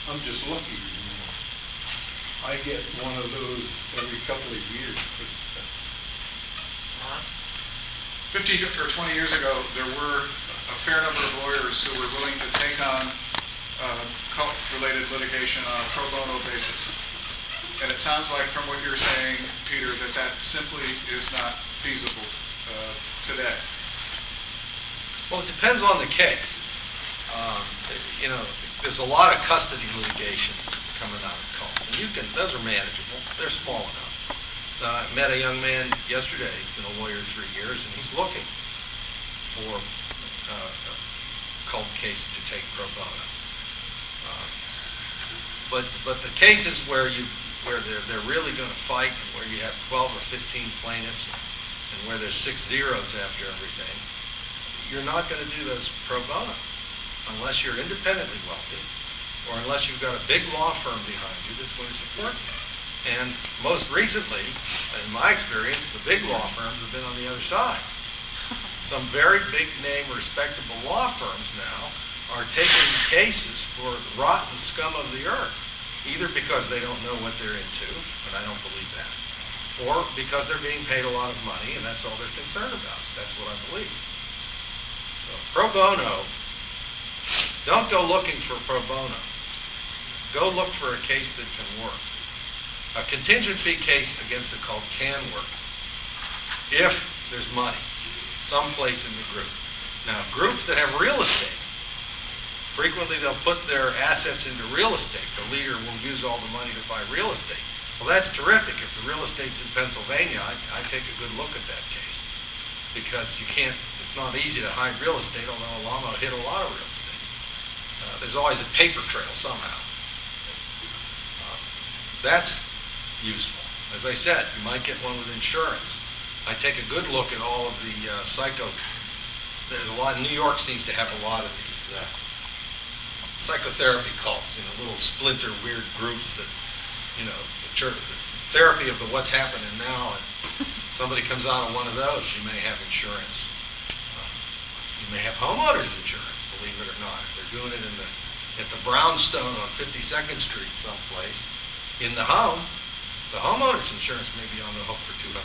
I'm just lucky, you know. I get one of those every couple of years. 50 or 20 years ago, there were a fair number of lawyers who were willing to take on cult-related litigation on a pro bono basis. And it sounds like from what you're saying, Peter, that simply is not feasible today. Well, it depends on the case. You know, there's a lot of custody litigation coming out of cults, and those are manageable. They're small enough. I met a young man yesterday. He's been a lawyer 3 years, and he's looking for cold case to take pro bono. But the cases where they're really going to fight, and where you have 12 or 15 plaintiffs, and where there's 6 zeros after everything, you're not going to do those pro bono unless you're independently wealthy, or unless you've got a big law firm behind you that's going to support you. And most recently, in my experience, the big law firms have been on the other side. Some very big name, respectable law firms now are taking cases for the rotten scum of the earth, either because they don't know what they're into, and I don't believe that, or because they're being paid a lot of money, and that's all they're concerned about. That's what I believe. So pro bono, don't go looking for pro bono. Go look for a case that can work. A contingent fee case against a cult can work if there's money someplace in the group. Now, groups that have real estate, frequently they'll put their assets into real estate. The leader will use all the money to buy real estate. Well, that's terrific. If the real estate's in Pennsylvania, I take a good look at that case, because it's not easy to hide real estate, although Alamo hid a lot of real estate. There's always a paper trail somehow. That's useful. As I said, you might get one with insurance. I take a good look at all of the there's a lot, New York seems to have a lot of these psychotherapy cults, little splinter weird groups that, the therapy of the what's happening now, and somebody comes out of one of those, you may have insurance. You may have homeowners insurance, believe it or not. If they're doing it at the brownstone on 52nd Street someplace, in the home, the homeowner's insurance may be on the hook for $200,000.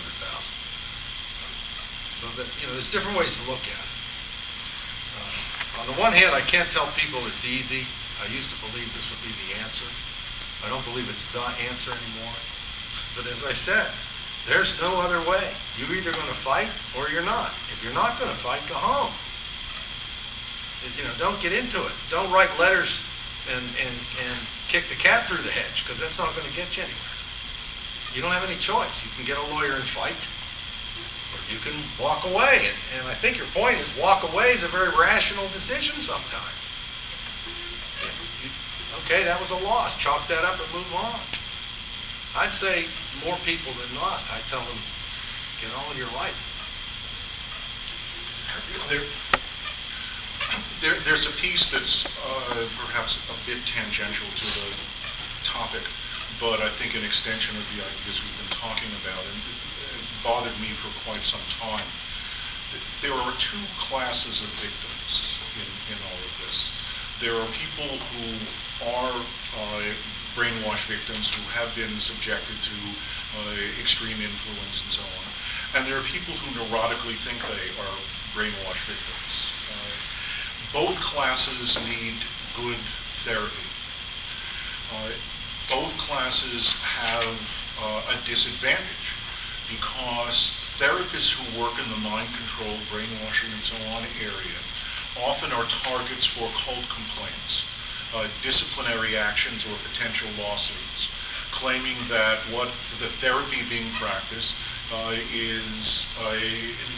So that, there's different ways to look at it. On the one hand, I can't tell people it's easy. I used to believe this would be the answer. I don't believe it's the answer anymore. But as I said, there's no other way. You're either going to fight or you're not. If you're not going to fight, go home. Don't get into it. Don't write letters and kick the cat through the hedge, because that's not going to get you anywhere. You don't have any choice. You can get a lawyer and fight, or you can walk away. And I think your point is, walk away is a very rational decision sometimes. Okay, that was a loss. Chalk that up and move on. I'd say more people than not, I tell them, get on with your life. There's a piece that's perhaps a bit tangential to the topic, but I think an extension of the ideas we've been talking about, and it bothered me for quite some time. There are 2 classes of victims in all of this. There are people who are brainwash victims, who have been subjected to extreme influence and so on. And there are people who neurotically think they are brainwash victims. Both classes need good therapy. Both classes have a disadvantage, because therapists who work in the mind control, brainwashing, and so on area often are targets for cult complaints, disciplinary actions, or potential lawsuits, claiming that what the therapy being practiced is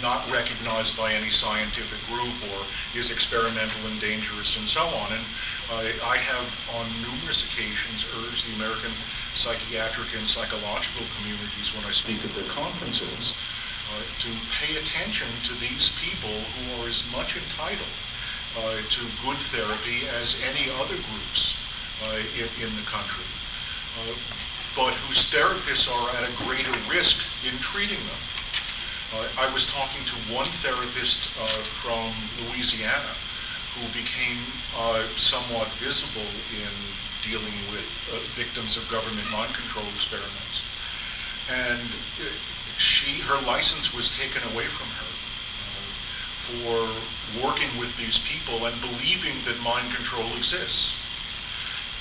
not recognized by any scientific group, or is experimental and dangerous, and so on. And I have on numerous occasions urged the American psychiatric and psychological communities, when I speak at their conferences, to pay attention to these people who are as much entitled to good therapy as any other groups in the country, but whose therapists are at a greater risk in treating them. I was talking to one therapist from Louisiana who became somewhat visible in dealing with victims of government mind control experiments. And her license was taken away from her for working with these people and believing that mind control exists.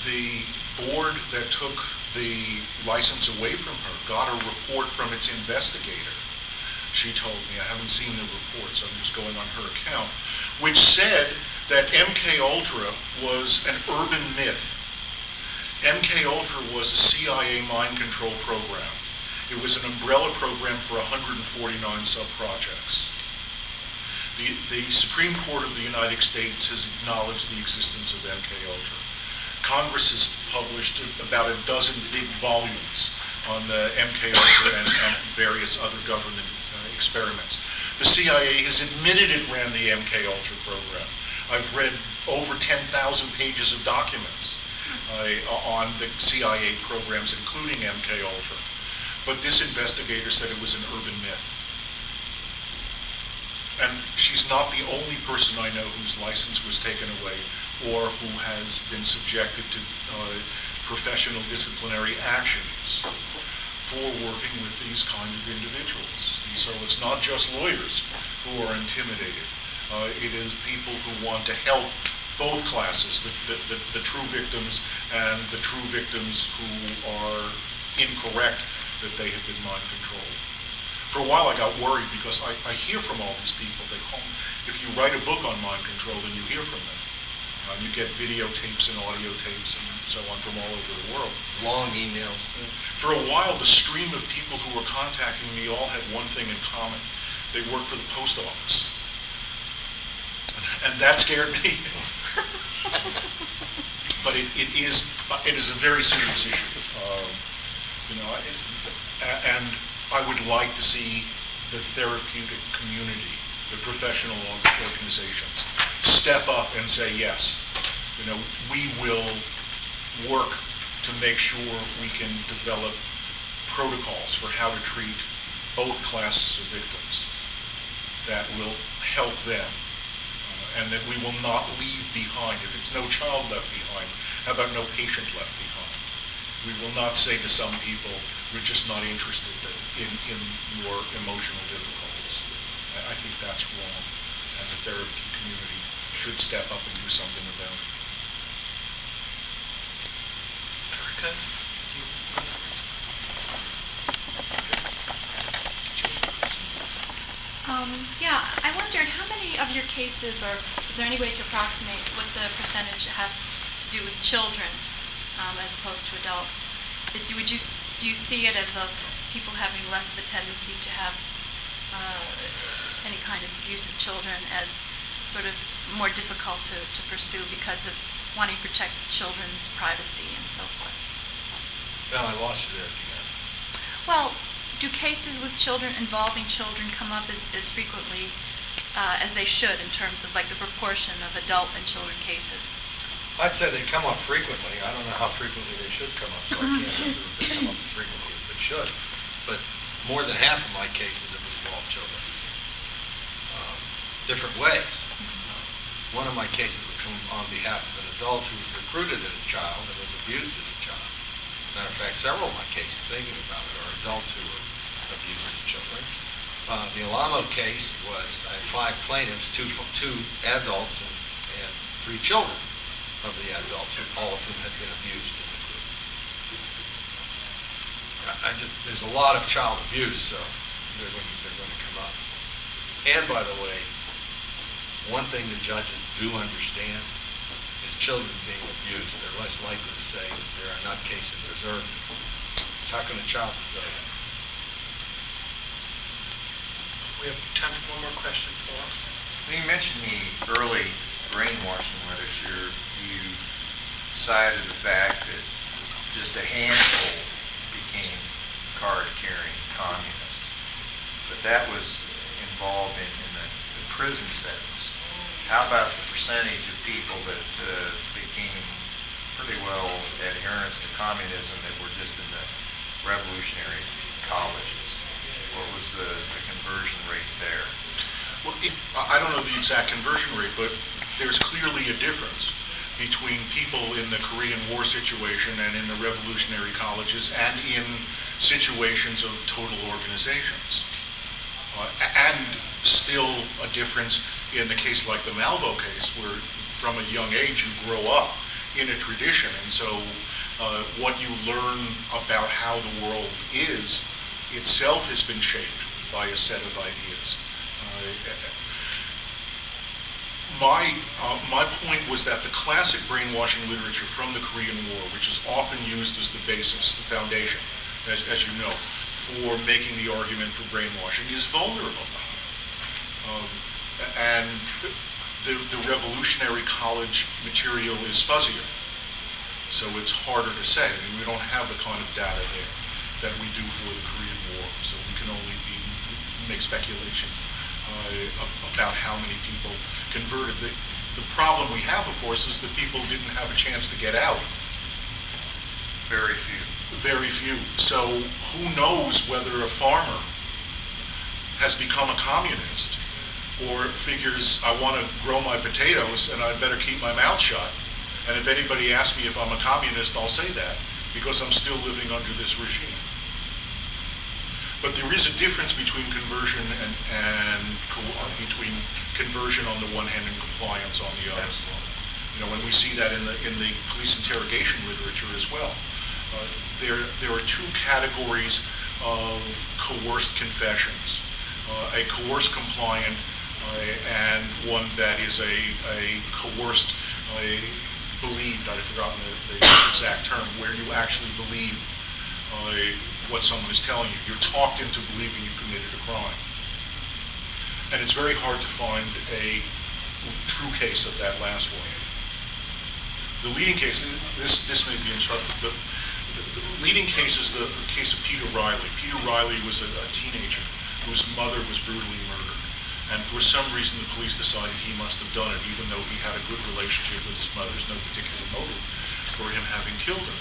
The board that took the license away from her got a report from its investigator. She told me, I haven't seen the report, so I'm just going on her account, which said that MK Ultra was an urban myth. MK Ultra was a CIA mind control program. It was an umbrella program for 149 sub-projects. The Supreme Court of the United States has acknowledged the existence of MK Ultra. Congress has published about a dozen big volumes on the MK Ultra and various other government experiments. The CIA has admitted it ran the MK Ultra program. I've read over 10,000 pages of documents on the CIA programs, including MK Ultra. But this investigator said it was an urban myth. And she's not the only person I know whose license was taken away or who has been subjected to professional disciplinary actions for working with these kind of individuals. And so it's not just lawyers who are intimidated. It is people who want to help both classes, the true victims and the true victims who are incorrect that they have been mind controlled. For a while I got worried because I hear from all these people. They call me. If you write a book on mind control, then you hear from them. And you get videotapes and audio tapes and so on from all over the world. Long emails. For a while, the stream of people who were contacting me all had one thing in common. They worked for the post office. And that scared me. But it is a very serious issue. And I would like to see the therapeutic community, the professional organizations, step up and say, yes, we will work to make sure we can develop protocols for how to treat both classes of victims that will help them, and that we will not leave behind. If it's no child left behind, how about no patient left behind? We will not say to some people, we're just not interested in your emotional difficulties. I think that's wrong, and the therapy community should step up and do something about it. Erica, Yeah, I wondered how many of your cases, or is there any way to approximate what the percentage have to do with children as opposed to adults? Do you see it as people having less of a tendency to have any kind of abuse of children as sort of more difficult to pursue because of wanting to protect children's privacy and so forth? Well, I lost you there at the end. Well, do cases with children involving children come up as frequently as they should in terms of like the proportion of adult and children cases? I'd say they come up frequently. I don't know how frequently they should come up, so I can't answer if they come up as frequently as they should. But more than half of my cases have involved children. Different ways. One of my cases has come on behalf of an adult who was recruited as a child and was abused as a child. Matter of fact, several of my cases, thinking about it, are adults who were abused as children. The Alamo case was, I had 5 plaintiffs, two adults and 3 children of the adults, all of whom had been abused in the group. There's a lot of child abuse, so they're going to come up. And by the way, one thing the judges do understand is children being abused. They're less likely to say that there are nutcases and deserve it. It's how can a child deserve it? we have time for one more question, Paul. When you mentioned the early brainwashing literature, you cited the fact that just a handful became card-carrying communists. But that was involved in the prison settings. How about the percentage of people that became pretty well adherents to communism that were just in the revolutionary colleges? What was the conversion rate there? Well, I don't know the exact conversion rate, but there's clearly a difference between people in the Korean War situation and in the revolutionary colleges and in situations of total organizations. And still a difference in the case like the Malvo case, where from a young age you grow up in a tradition, and so what you learn about how the world is itself has been shaped by a set of ideas. My point was that the classic brainwashing literature from the Korean War, which is often used as the basis, the foundation, as you know, for making the argument for brainwashing, is vulnerable. And the revolutionary college material is fuzzier. So it's harder to say. I mean, we don't have the kind of data there that we do for the Korean War. So we can only make speculation about how many people converted. The problem we have, of course, is that people didn't have a chance to get out. Very few. Very few. So who knows whether a farmer has become a communist or figures, I want to grow my potatoes and I better keep my mouth shut. And if anybody asks me if I'm a communist, I'll say that because I'm still living under this regime. But there is a difference between conversion and between conversion on the one hand and compliance on the other. Absolutely. You know, when we see that in the police interrogation literature as well. There are two categories of coerced confessions. A coerced compliant and one that is a coerced, believed, I've forgotten the exact term, where you actually believe what someone is telling you. You're talked into believing you committed a crime. And it's very hard to find a true case of that last one. The leading case, this may be instructive, the leading case is the case of Peter Riley. Peter Riley was a teenager whose mother was brutally murdered. And for some reason, the police decided he must have done it, even though he had a good relationship with his mother. There's no particular motive for him having killed her.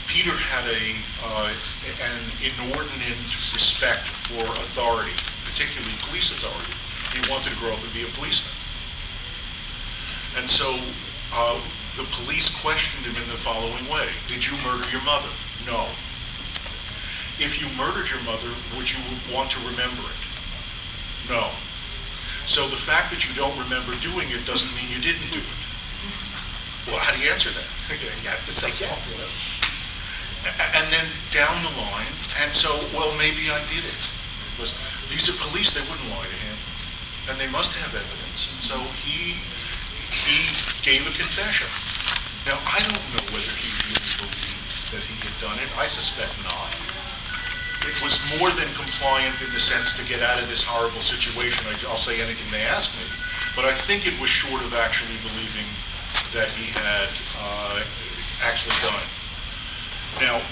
Peter had an inordinate respect for authority, particularly police authority. He wanted to grow up and be a policeman. And so the police questioned him in the following way. Did you murder your mother? No. If you murdered your mother, would you want to remember it? No. So the fact that you don't remember doing it doesn't mean you didn't do it. Well, how do you answer that? You have to say yes. And then down the line, and so, well, maybe I did it. Because these are police, they wouldn't lie to him. And they must have evidence. And so he gave a confession. Now, I don't know whether he really believed that he had done it. I suspect not. It was more than compliant in the sense to get out of this horrible situation. I'll say anything they ask me. But I think it was short of actually believing that he had actually done it. Now,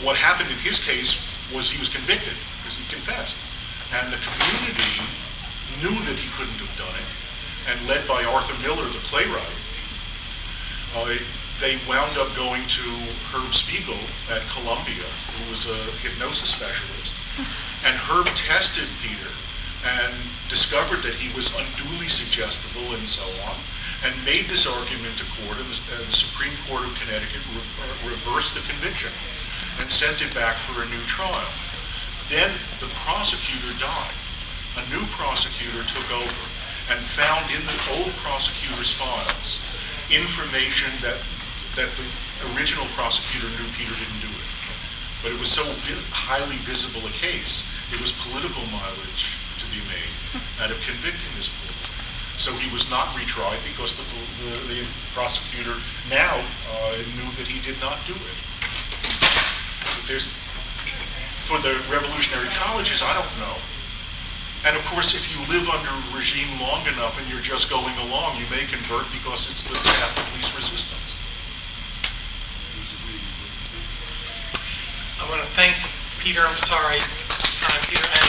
what happened in his case was he was convicted because he confessed. And the community knew that he couldn't have done it. And led by Arthur Miller, the playwright, they wound up going to Herb Spiegel at Columbia, who was a hypnosis specialist. And Herb tested Peter and discovered that he was unduly suggestible and so on, and made this argument to court, and the Supreme Court of Connecticut reversed the conviction and sent it back for a new trial. Then the prosecutor died. A new prosecutor took over and found in the old prosecutor's files information that the original prosecutor knew Peter didn't do it. But it was so highly visible a case, it was political mileage to be made out of convicting this political. So he was not retried because the prosecutor now knew that he did not do it. For the revolutionary colleges, I don't know. And of course, if you live under a regime long enough and you're just going along, you may convert because it's the path of least resistance. I want to thank Peter, I'm sorry, time, Peter, and